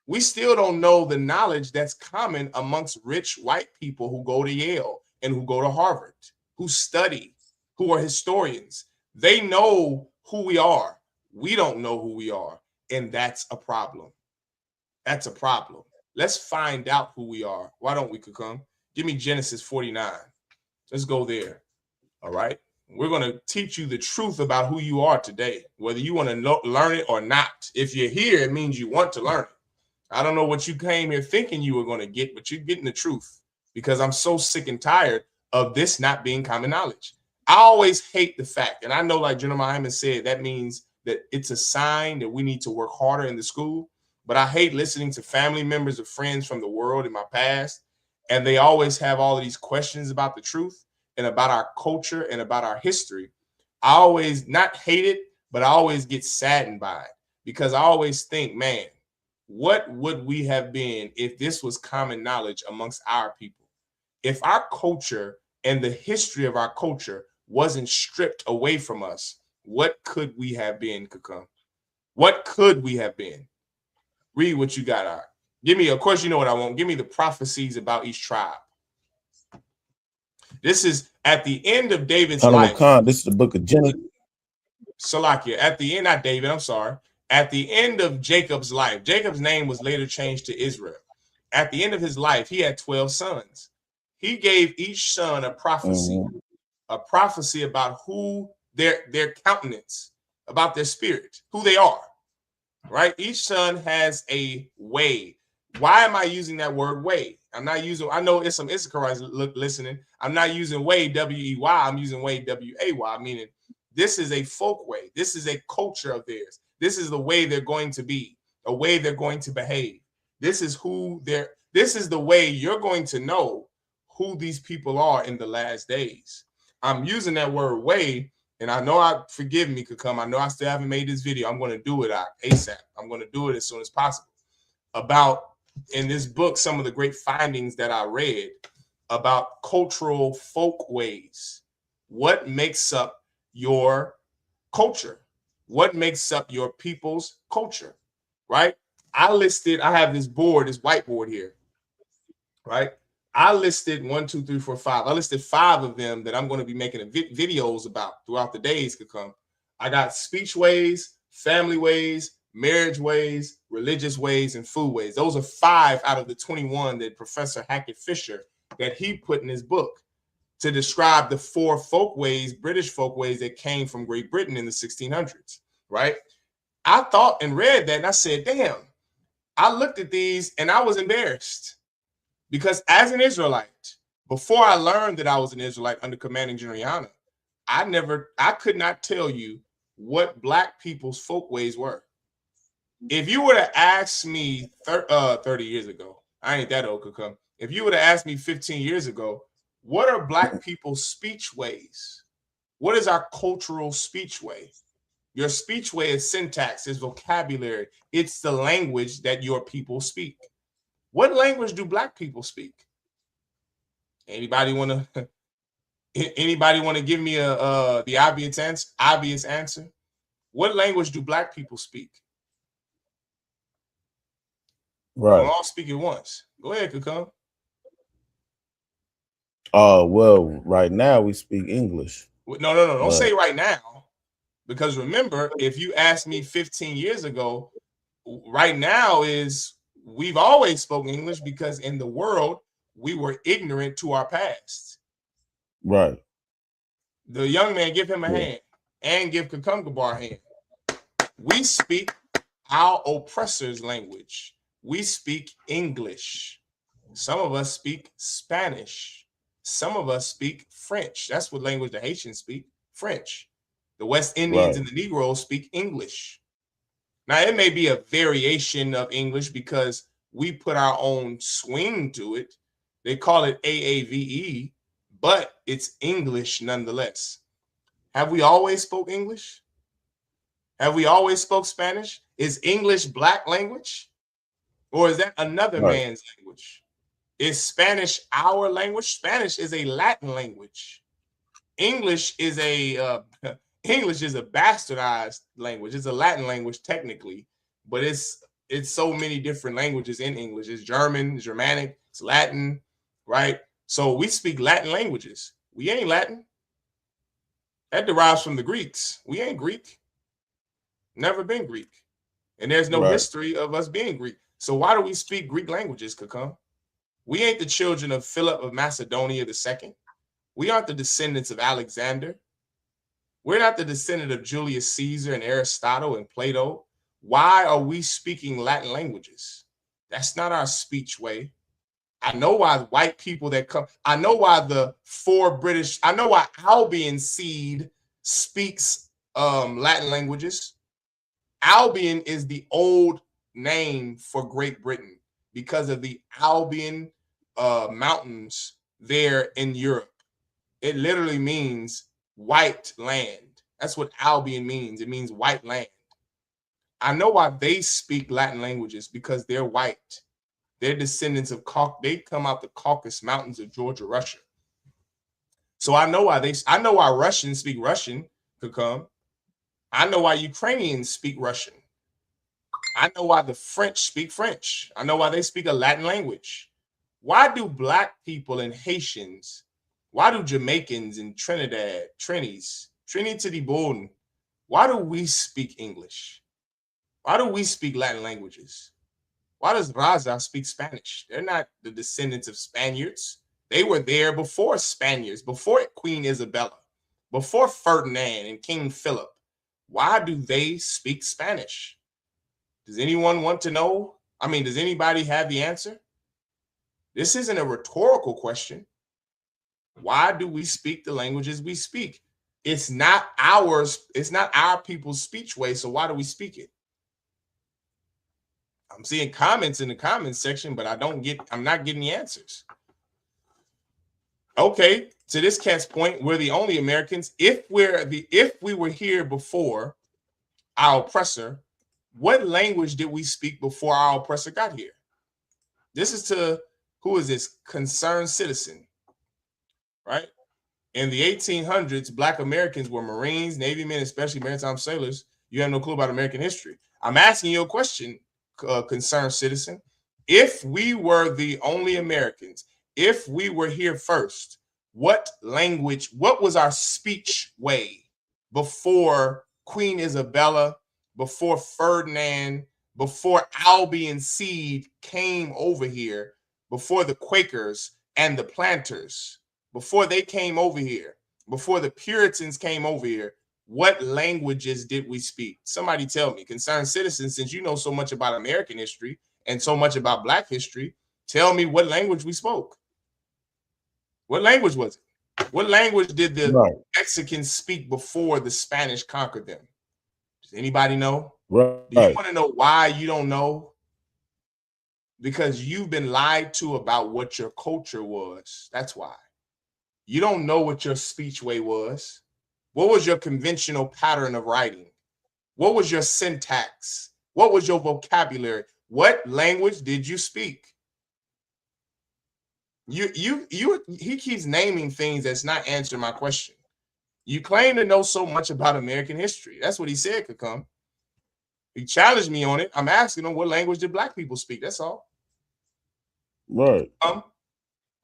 We still don't know the knowledge that's common amongst rich white people who go to Yale and who go to Harvard, who study, who are historians. They know who we are. We don't know who we are. And that's a problem. That's a problem. Let's find out who we are. Why don't we, Kakam? Give me Genesis 49. Let's go there. All right. We're going to teach you the truth about who you are today, whether you want to learn it or not. If you're here, it means you want to learn it. I don't know what you came here thinking you were going to get, but you're getting the truth, because I'm so sick and tired of this not being common knowledge. I always hate the fact, and I know, like General Hyman said, that means that it's a sign that we need to work harder in the school. But I hate listening to family members or friends from the world in my past, and they always have all of these questions about the truth and about our culture and about our history. I always not hate it, but I always get saddened by it, because I always think, man, what would we have been if this was common knowledge amongst our people? If our culture and the history of our culture wasn't stripped away from us, what could we have been, Kakam? What could we have been? Read what you got, Art. Give me, of course, you know what I want. Give me the prophecies about each tribe. This is at the end of David's life. This is the book of Genesis. Salakia. At the end, not David, I'm sorry. At the end of Jacob's life, Jacob's name was later changed to Israel. At the end of his life, he had 12 sons. He gave each son a prophecy about who their countenance, about their spirit, who they are, right? Each son has a way. Why am I using that word way? I'm not using, I know it's some Issacharites listening. I'm not using way, W-E-Y. I'm using way, W-A-Y, meaning this is a folk way. This is a culture of theirs. This is the way they're going to be, a way they're going to behave. This is this is the way you're going to know who these people are in the last days. I'm using that word way, and I know forgive me, Kakam. I know I still haven't made this video. I'm going to do it ASAP. I'm going to do it as soon as possible. About, in this book, some of the great findings that I read about cultural folk ways. What makes up your culture? What makes up your people's culture, right? I have this board, this whiteboard here, right? I listed 1, 2, 3, 4, 5. I listed 5 of them that I'm going to be making videos about throughout the days to come. I got speech ways, family ways, marriage ways, religious ways, and food ways. Those are 5 out of the 21 that Professor Hackett Fisher, that he put in his book to describe the 4 folk ways, British folk ways that came from Great Britain in the 1600s, right? I thought and read that and I said, damn, I looked at these and I was embarrassed, because as an Israelite, before I learned that I was an Israelite under Commanding General Yahanna, I could not tell you what Black people's folk ways were. If you were to ask me 30 years ago, I ain't that old, could come. If you were to ask me 15 years ago, what are Black people's speech ways? What is our cultural speech way? Your speech way is syntax, is vocabulary. It's the language that your people speak. What language do black people speak? Anybody want to give me the obvious answer? What language do black people speak? Right. Don't all speak at once. Go ahead, Kakam. Well, right now we speak English. No. Don't say right now. Because remember, if you asked me 15 years ago, right now is we've always spoken English because in the world, we were ignorant to our past. Right. The young man, give him a hand and give Kakumgabar a hand. We speak our oppressor's language. We speak English. Some of us speak Spanish. Some of us speak French. That's what language the Haitians speak, French. The West Indians and the Negroes speak English. Now, it may be a variation of English because we put our own swing to it. They call it AAVE, but it's English nonetheless. Have we always spoke English? Have we always spoke Spanish? Is English black language? Or is that another man's language? Is Spanish our language? Spanish is a Latin language. English is a bastardized language. It's a Latin language technically, but it's so many different languages in English. It's German, it's Germanic, it's Latin, right? So we speak Latin languages. We ain't Latin. That derives from the Greeks. We ain't Greek. Never been Greek. And there's no history of us being Greek. So why do we speak Greek languages, Kakam? We ain't the children of Philip of Macedonia II. We aren't the descendants of Alexander. We're not the descendant of Julius Caesar and Aristotle and Plato. Why are we speaking Latin languages? That's not our speech way. I know why white people that come, I know why I know why Albion seed speaks Latin languages. Albion is the old name for Great Britain because of the Albion mountains there in Europe. It literally means white land. That's what Albion means. It means white land. I know why they speak Latin languages because they're white. They're descendants of they come out the Caucasus Mountains of Georgia, Russia. So I know why Russians speak Russian, Kakam. I know why Ukrainians speak Russian. I know why the French speak French. I know why they speak a Latin language. Why do black people and Haitians, why do Jamaicans and Trinidad, why do we speak English? Why do we speak Latin languages? Why does Raza speak Spanish? They're not the descendants of Spaniards. They were there before Spaniards, before Queen Isabella, before Ferdinand and King Philip. Why do they speak Spanish? Does anyone want to know? I mean, does anybody have the answer? This isn't a rhetorical question. Why do we speak the languages we speak? It's not ours. It's not our people's speech way. So why do we speak it? I'm seeing comments in the comments section, but I'm not getting the answers. Okay, to this cat's point, we're the only Americans. If we were here before our oppressor, what language did we speak before our oppressor got here? This is to, who is this? Concerned citizen, right? In the 1800s, Black Americans were Marines, Navy men, especially maritime sailors. You have no clue about American history. I'm asking you a question, concerned citizen. If we were the only Americans, if we were here first, what was our speech way before Queen Isabella, before Ferdinand, before Albion seed came over here, before the Quakers and the planters, before they came over here, before the Puritans came over here? What languages did we speak? Somebody tell me, concerned citizens, since you know so much about American history and so much about Black history, tell me what language we spoke. What language was it? What language did the Mexicans speak before the Spanish conquered them? Does anybody know? Do you want to know why you don't know? Because you've been lied to about what your culture was. That's why. You don't know what your speech way was. What was your conventional pattern of writing? What was your syntax? What was your vocabulary? What language did you speak? He keeps naming things that's not answering my question. You claim to know so much about American history. That's what he said could come. He challenged me on it. I'm asking him, what language did black people speak? That's all. Right.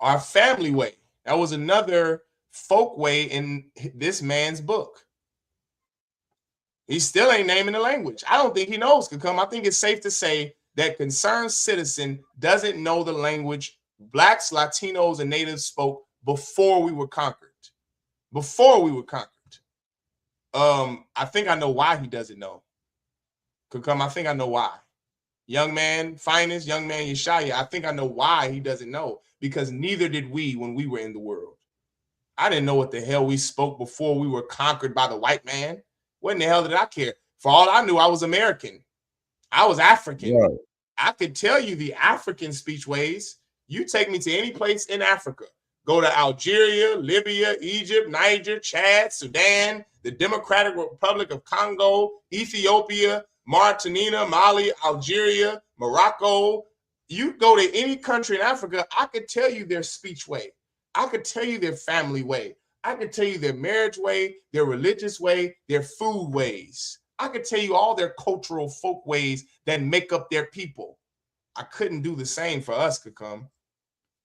Our family way. That was another folk way in this man's book. He still ain't naming the language. I don't think he knows could come. I think it's safe to say that concerned citizen doesn't know the language blacks, Latinos, and natives spoke before we were conquered. Before we were conquered. I think I know why he doesn't know. Could come. I think I know why. Young man, finest, young man, Yeshaya, I think I know why he doesn't know. Because neither did we when we were in the world. I didn't know what the hell we spoke before we were conquered by the white man. What in the hell did I care? For all I knew, I was American. I was African. Right. I could tell you the African speech ways. You take me to any place in Africa. Go to Algeria, Libya, Egypt, Niger, Chad, Sudan, the Democratic Republic of Congo, Ethiopia, Mauritania, Mali, Algeria, Morocco. You go to any country in Africa, I could tell you their speech way. I could tell you their family way. I could tell you their marriage way, their religious way, their food ways. I could tell you all their cultural folk ways that make up their people. I couldn't do the same for us, could come.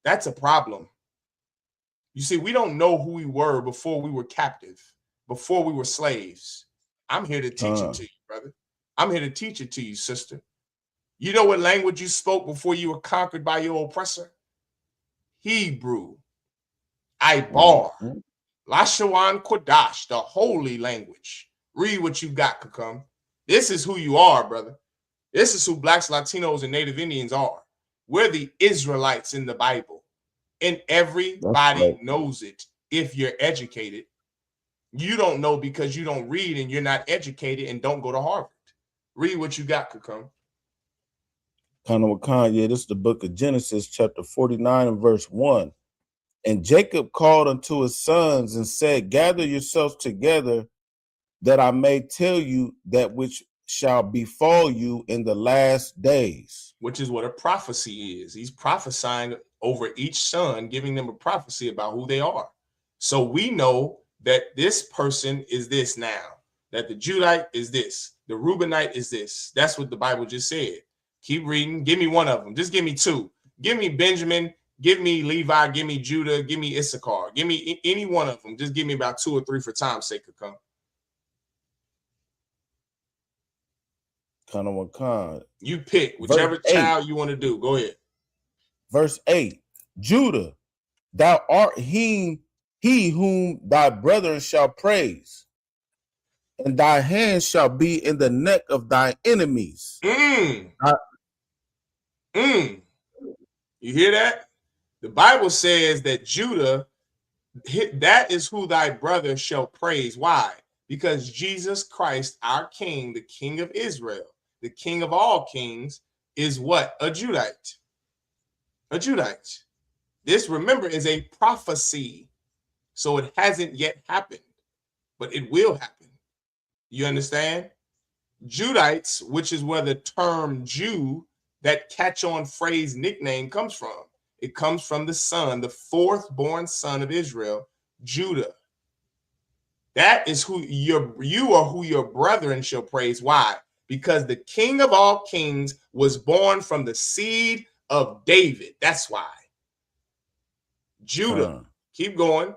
That's a problem. You see, we don't know who we were before we were captive, before we were slaves. I'm here to teach it to you, brother. I'm here to teach it to you, sister. You know what language you spoke before you were conquered by your oppressor? Hebrew. Ibar. Lashawan Kodash, the holy language. Read what you got, Kakum. This is who you are, brother. This is who blacks, Latinos, and Native Indians are. We're the Israelites in the Bible. And everybody knows it if you're educated. You don't know because you don't read and you're not educated and don't go to Harvard. Read what you got, Kakum. Yeah, this is the book of Genesis, chapter 49 and verse 1. And Jacob called unto his sons and said, gather yourselves together, that I may tell you that which shall befall you in the last days. Which is what a prophecy is. He's prophesying over each son, giving them a prophecy about who they are. So we know that this person is this now, that the Judite is this, the Reubenite is this. That's what the Bible just said. Keep reading. Give me one of them. Just give me two. Give me Benjamin. Give me Levi. Give me Judah. Give me Issachar. Give me any one of them. Just give me about 2 or 3 for time's sake. Come. You pick whichever child you want to do. Go ahead. Verse 8. Judah, thou art he whom thy brethren shall praise, and thy hand shall be in the neck of thy enemies. You hear that? The Bible says that Judah, that is who thy brother shall praise. Why? Because Jesus Christ, our King, the King of Israel, the King of all kings, is what? A Judite. A Judite. This, remember, is a prophecy. So it hasn't yet happened, but it will happen. You understand? Judites, which is where the term Jew, that catch-on phrase nickname, comes from. It comes from the son, the fourth born son of Israel, Judah. That is who you are, who your brethren shall praise. Why? Because the King of all kings was born from the seed of David. That's why. Judah. Keep going.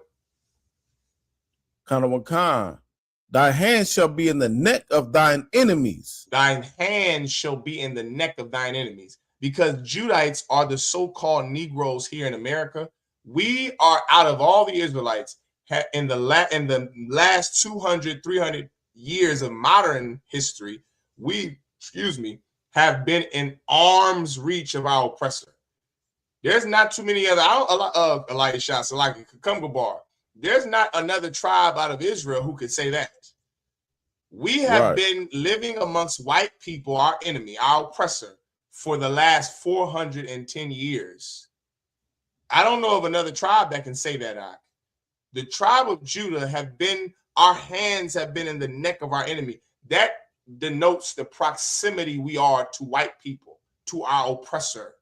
Thy hand shall be in the neck of thine enemies. Thine hand shall be in the neck of thine enemies. Because Judites are the so-called Negroes here in America. We are, out of all the Israelites, in the last 200, 300 years of modern history, we, have been in arm's reach of our oppressor. There's not too many other, Elisha, Salaki, Kukumgabar. There's not another tribe out of Israel who could say that. We have been living amongst white people, our enemy, our oppressor, for the last 410 years. I don't know of another tribe that can say that. The tribe of Judah have been, our hands have been in the neck of our enemy. That denotes the proximity we are to white people, to our oppressor.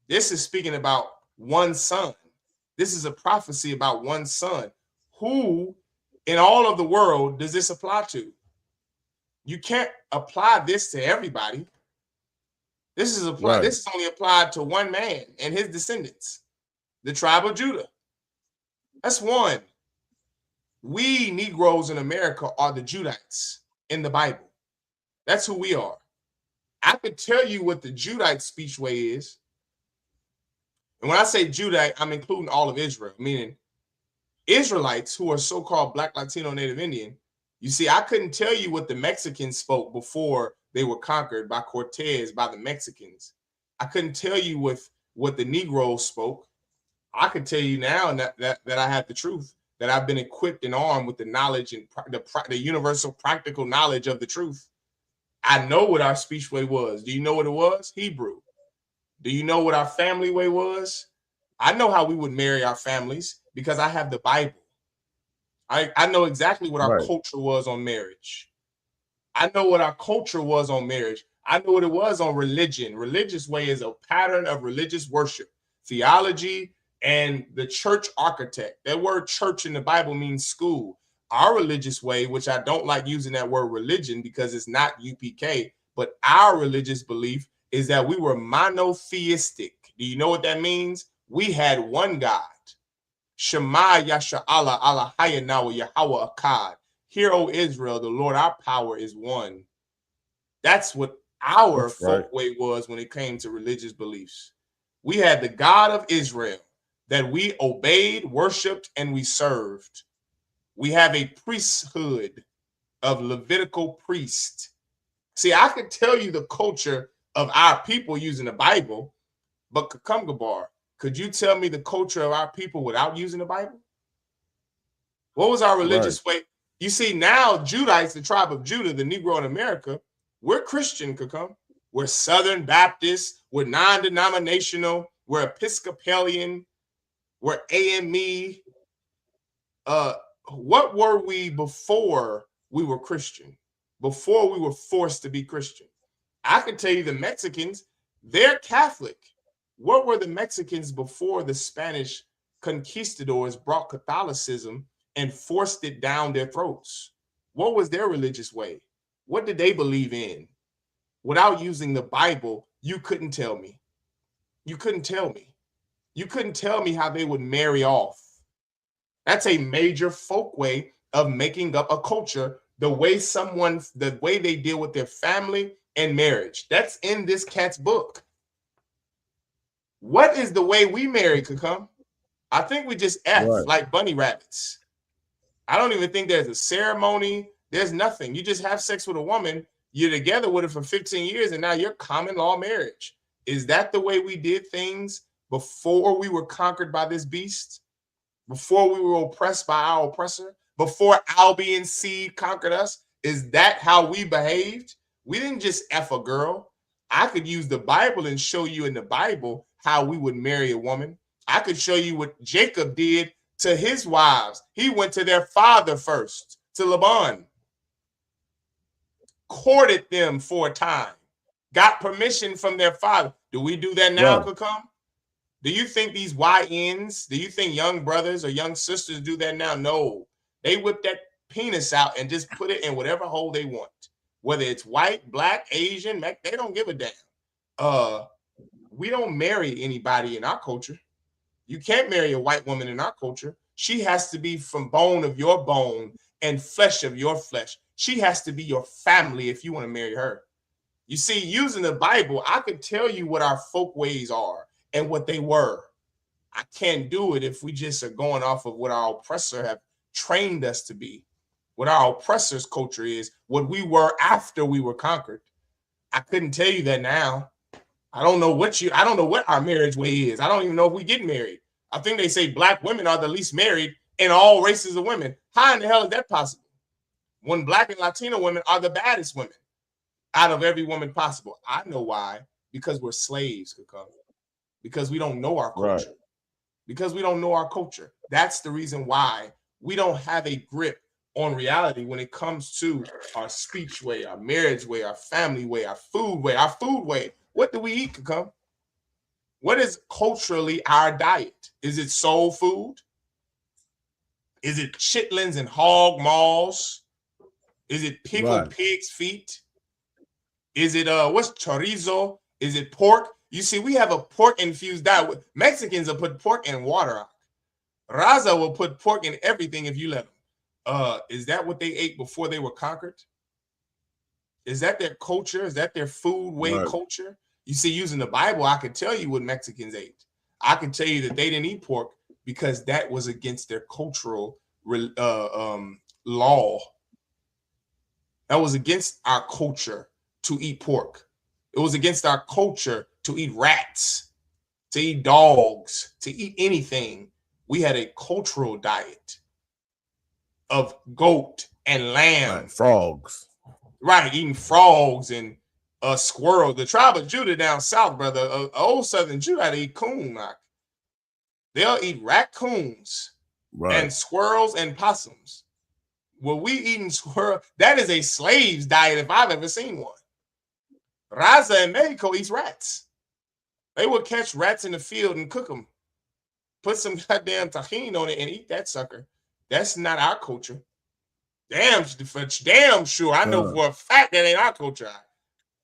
This is speaking about one son. This is a prophecy about one son. Who in all of the world does this apply to? You can't apply this to everybody. This is applied. Right. This is only applied to one man and his descendants, the tribe of Judah. That's one. We Negroes in America are the Judites in the Bible. That's who we are. I could tell you what the Judite speech way is. And when I say Judite, I'm including all of Israel, meaning Israelites who are so-called Black, Latino, Native Indian. You see, I couldn't tell you what the Mexicans spoke before they were conquered by Cortez, by the Mexicans. I couldn't tell you what the Negroes spoke. I could tell you now that I have the truth, that I've been equipped and armed with the knowledge and the universal practical knowledge of the truth. I know what our speech way was. Do you know what it was? Hebrew. Do you know what our family way was? I know how we would marry our families because I have the Bible. I know exactly what our culture was on marriage. I know what our culture was on marriage. I know what it was on religion. Religious way is a pattern of religious worship, theology, and the church architect. That word church in the Bible means school. Our religious way, which I don't like using that word religion because it's not UPK, but our religious belief is that we were monotheistic. Do you know what that means? We had one God. Shema Yasha Allah Allah Hayanawa Yahweh Akkad. Hear, O Israel, the Lord our power is one. That's what our folk way was when it came to religious beliefs. We had the God of Israel that we obeyed, worshiped, and we served. We have a priesthood of Levitical priest. See, I could tell you the culture of our people using the Bible, but Kakumgabar, could you tell me the culture of our people without using the Bible? What was our religious way? You see, now Judites, the tribe of Judah, the Negro in America, we're Christian, Kakum. We're Southern Baptist. We're non-denominational. We're Episcopalian. We're AME. What were we before we were Christian? Before we were forced to be Christian? I can tell you the Mexicans, they're Catholic. What were the Mexicans before the Spanish conquistadors brought Catholicism and forced it down their throats? What was their religious way? What did they believe in? Without using the Bible, you couldn't tell me. You couldn't tell me. You couldn't tell me how they would marry off. That's a major folk way of making up a culture, the way they deal with their family and marriage. That's in this cat's book. What is the way we marry, Kakum? I think we just F like bunny rabbits. I don't even think there's a ceremony. There's nothing. You just have sex with a woman. You're together with her for 15 years, and now you're common law marriage. Is that the way we did things before we were conquered by this beast? Before we were oppressed by our oppressor? Before Albion seed conquered us? Is that how we behaved? We didn't just F a girl. I could use the Bible and show you in the Bible how we would marry a woman. I could show you what Jacob did to his wives. He went to their father first, to Laban, courted them for a time, got permission from their father. Do we do that now, Kakum? Do you think these YNs, do you think young brothers or young sisters do that now? No. They whip that penis out and just put it in whatever hole they want. Whether it's white, black, Asian, they don't give a damn. We don't marry anybody in our culture. You can't marry a white woman in our culture. She has to be from bone of your bone and flesh of your flesh. She has to be your family if you want to marry her. You see, using the Bible, I could tell you what our folk ways are and what they were. I can't do it if we just are going off of what our oppressor have trained us to be, what our oppressor's culture is, what we were after we were conquered. I couldn't tell you that now. I don't know what our marriage way is. I don't even know if we get married. I think they say black women are the least married in all races of women. How in the hell is that possible? When black and Latino women are the baddest women out of every woman possible. I know why. Because we're slaves, because we don't know our culture. Because we don't know our culture. That's the reason why we don't have a grip on reality when it comes to our speech way, our marriage way, our family way, our food way, What do we eat, Kakam? What is culturally our diet? Is it soul food? Is it chitlins and hog maws? Is it pickled pig's feet? Is it what's chorizo? Is it pork? You see, we have a pork infused diet. Mexicans will put pork in water. Raza will put pork in everything if you let them. Is that what they ate before they were conquered? Is that their culture? Is that their food way culture? You see, using the Bible, I could tell you what Mexicans ate. I can tell you that they didn't eat pork because that was against their cultural law. That was against our culture to eat pork. It was against our culture to eat rats, to eat dogs, to eat anything. We had a cultural diet of goat and lamb. Frogs. Right, eating frogs and squirrel. The tribe of Judah down south, brother, old southern Judah had to eat coon. They'll eat raccoons and squirrels and possums. Well, we eating squirrel, that is a slave's diet if I've ever seen one. Raza in Mexico eats rats. They would catch rats in the field and cook them. Put some goddamn tahini on it and eat that sucker. That's not our culture. Damn sure. I know for a fact that ain't our culture.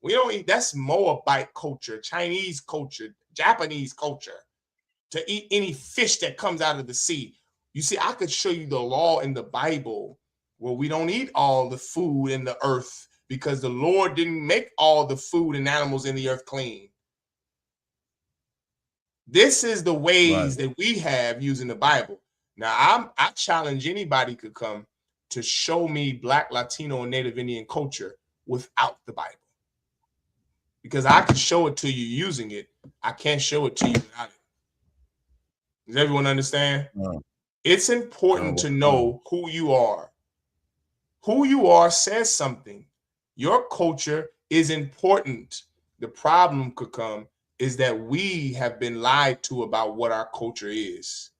We don't eat, that's Moabite culture, Chinese culture, Japanese culture. To eat any fish that comes out of the sea. You see, I could show you the law in the Bible where we don't eat all the food in the earth because the Lord didn't make all the food and animals in the earth clean. This is the ways that we have using the Bible. Now, I challenge anybody could come to show me Black, Latino, and Native Indian culture without the Bible. Because I can show it to you using it. I can't show it to you without it. Does everyone understand? It's important to know who you are. Who you are says something. Your culture is important. The problem could come is that we have been lied to about what our culture is.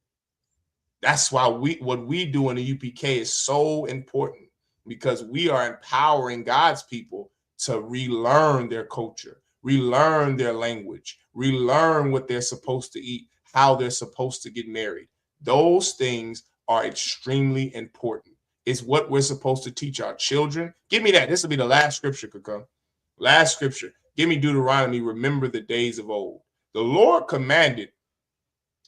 That's why what we do in the UPK is so important, because we are empowering God's people to relearn their culture, relearn their language, relearn what they're supposed to eat, how they're supposed to get married. Those things are extremely important. It's what we're supposed to teach our children. Give me that. This will be the last scripture, Kakam. Last scripture. Give me Deuteronomy. Remember the days of old. The Lord commanded,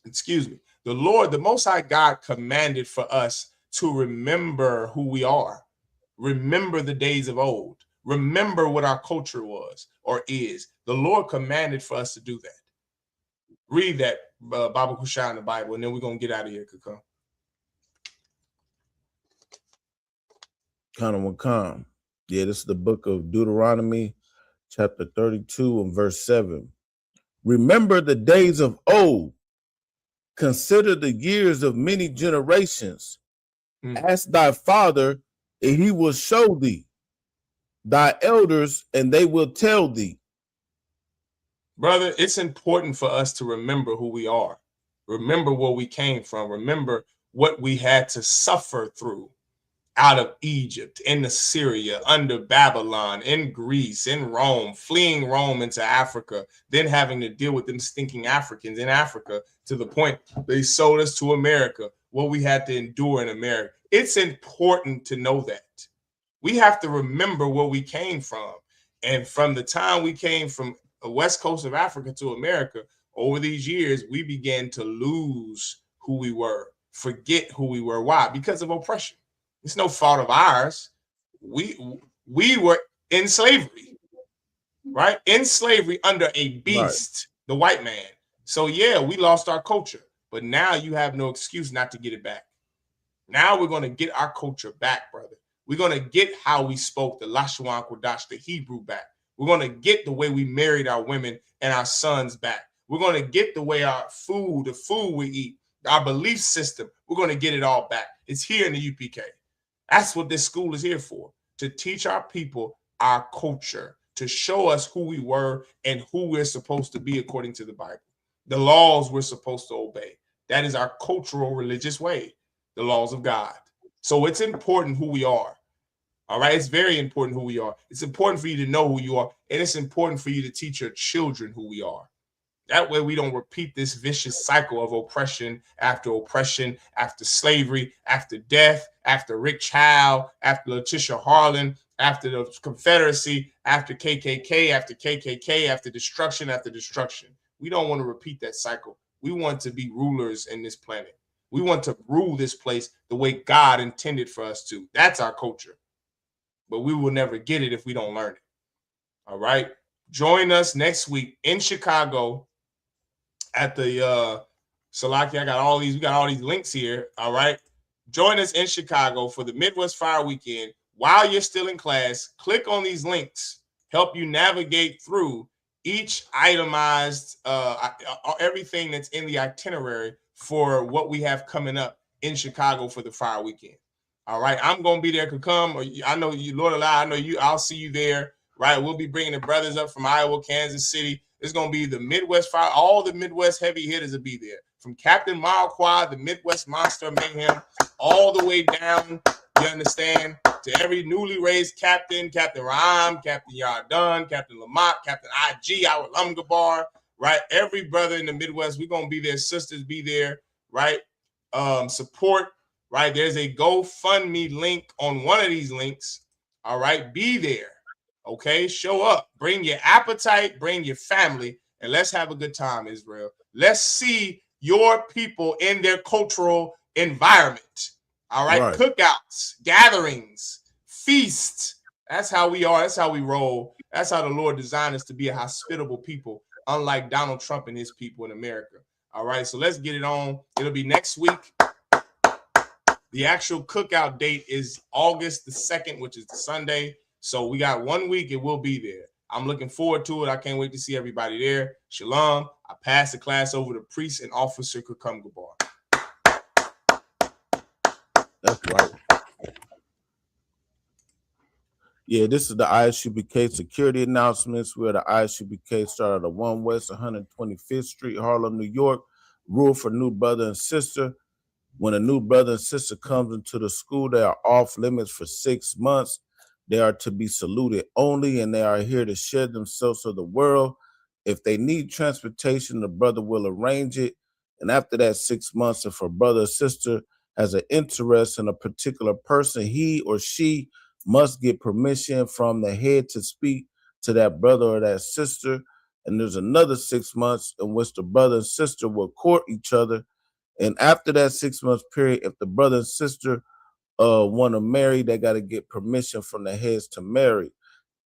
the Lord, the Most High God commanded for us to remember who we are. Remember the days of old. Remember what our culture was or is. The Lord commanded for us to do that. Read that Baba Kushai in the Bible, and then we're going to get out of here, Kakam. Wakam. Yeah, this is the book of Deuteronomy, chapter 32 and verse 7. Remember the days of old. Consider the years of many generations. Ask thy father, and he will show thee. Thy elders, and they will tell thee. Brother, it's important for us to remember who we are. Remember where we came from. Remember what we had to suffer through out of Egypt, in Assyria, under Babylon, in Greece, in Rome, fleeing Rome into Africa, then having to deal with them stinking Africans in Africa to the point they sold us to America, what we had to endure in America. It's important to know that. We have to remember where we came from. And from the time we came from the west coast of Africa to America, over these years, we began to lose who we were, forget who we were. Why? Because of oppression. It's no fault of ours. We were in slavery, right? In slavery under a beast, the white man. So yeah, we lost our culture, but now you have no excuse not to get it back. Now we're going to get our culture back, brother. We're going to get how we spoke the Lashawan Kodash, the Hebrew back. We're going to get the way we married our women and our sons back. We're going to get the way our food, the food we eat, our belief system, we're going to get it all back. It's here in the UPK. That's what this school is here for, to teach our people our culture, to show us who we were and who we're supposed to be according to the Bible, the laws we're supposed to obey. That is our cultural religious way, the laws of God. So it's important who we are. All right. It's very important who we are. It's important for you to know who you are. And it's important for you to teach your children who we are. That way we don't repeat this vicious cycle of oppression, after slavery, after death, after Rick Child, after Letitia Harlan, after the Confederacy, after KKK, after destruction, after destruction. We don't want to repeat that cycle. We want to be rulers in this planet. We want to rule this place the way God intended for us to. That's our culture. But we will never get it if we don't learn it. All right. Join us next week in Chicago at the Salaki. We got all these links here. All right. Join us in Chicago for the Midwest Fire Weekend. While you're still in class, click on these links, help you navigate through each itemized everything that's in the itinerary for what we have coming up in Chicago for the Fire Weekend. All right, I'm gonna be there. Could come. I know you, Lord Allah. I know you. I'll see you there. Right, we'll be bringing the brothers up from Iowa, Kansas City. It's gonna be the Midwest Fire. All the Midwest heavy hitters will be there. From Captain Marquardt, the Midwest Monster of Mayhem, all the way down. You understand? To every newly raised captain, Captain Ram, Captain Yardan, Captain Lamont, Captain IG, our Lumgabar. Right, every brother in the Midwest, we're gonna be there. Sisters be there. Right, support. Right, there's a GoFundMe link on one of these links. All right, be there. Okay, show up. Bring your appetite, bring your family, and let's have a good time, Israel. Let's see your people in their cultural environment. All right, cookouts, gatherings, feasts. That's how we are. That's how we roll. That's how the Lord designed us to be a hospitable people, unlike Donald Trump and his people in America. All right, so let's get it on. It'll be next week. The actual cookout date is August the 2nd, which is the Sunday. So we got 1 week. It will be there. I'm looking forward to it. I can't wait to see everybody there. Shalom. I pass the class over to Priest and Officer Kukumgabar. That's right. Yeah, this is the I.S.U.P.K security announcements. We're the I.S.U.P.K started at 1 West 125th Street, Harlem, New York. Rule for new brother and sister. When a new brother and sister comes into the school, they are off limits for 6 months. They are to be saluted only, and they are here to share themselves with the world. If they need transportation, the brother will arrange it. And after that 6 months, if a brother or sister has an interest in a particular person, he or she must get permission from the head to speak to that brother or that sister. And there's another 6 months in which the brother and sister will court each other. And after that 6 month period, if the brother and sister want to marry, they got to get permission from the heads to marry.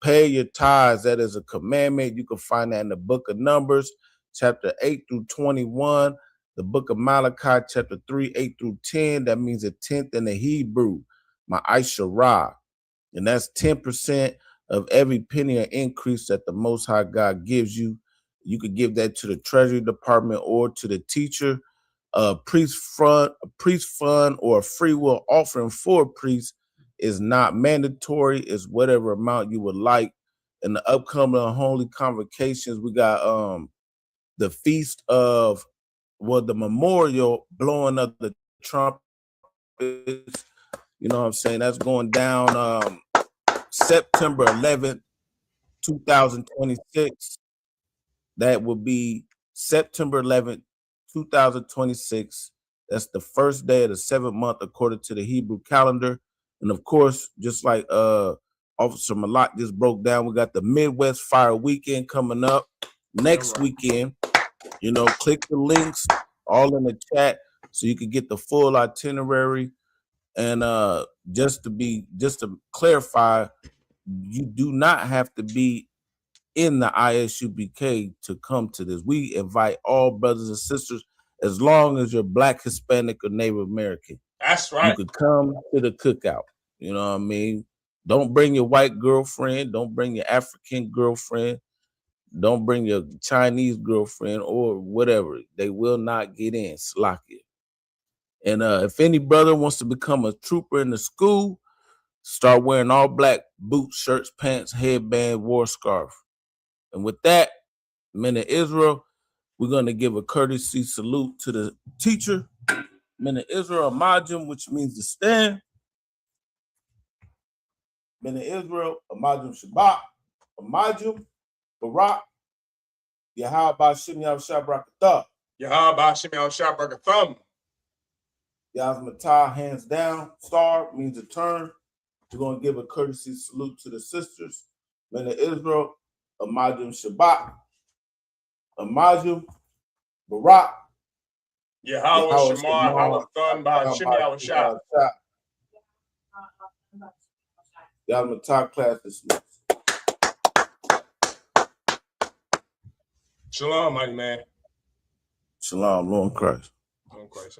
Pay your tithes. That is a commandment. You can find that in the book of Numbers, chapter 8 through 21. The book of Malachi, chapter 3, 8 through 10. That means a tenth in the Hebrew, ma'asharah. And that's 10% of every penny or increase that the Most High God gives you. You could give that to the Treasury Department or to the teacher. A priest fund, or a free will offering for a priest is not mandatory. It's whatever amount you would like. In the upcoming holy convocations, we got the feast of the memorial blowing of the trumpets. You know what I'm saying? That's going down September 11th, 2026. That will be September 11th, 2026. That's the first day of the 7th month according to the Hebrew calendar. And of course, just like Officer Malak just broke down, we got the Midwest Fire Weekend coming up next weekend. You know, click the links all in the chat so you can get the full itinerary. And just to clarify, you do not have to be in the I.S.U.P.K to come to this. We invite all brothers and sisters, as long as you're Black, Hispanic, or Native American. That's right. You could come to the cookout. You know what I mean? Don't bring your white girlfriend. Don't bring your African girlfriend. Don't bring your Chinese girlfriend or whatever. They will not get in. Slack it. And if any brother wants to become a trooper in the school, start wearing all black boots, shirts, pants, headband, war scarf. And with that, men of Israel, we're going to give a courtesy salute to the teacher, men of Israel, Majim, which means to stand. Men of Israel, Amajum Shabbat, Amajum, Barak, Yahweh Shem Yahushua Barakatah. Yahweh Shem Yahushua Barakatah. Yazmatah, hands down, star means a turn. We're going to give a courtesy salute to the sisters. Men of Israel, Amajum Shabbat, Amajum, Barak, Yahweh Shemar Halathan Ba'Shem Yahushua. Yazmatah class dismissed. Shalom, mighty man. Shalom, Lord Christ. Lord Christ.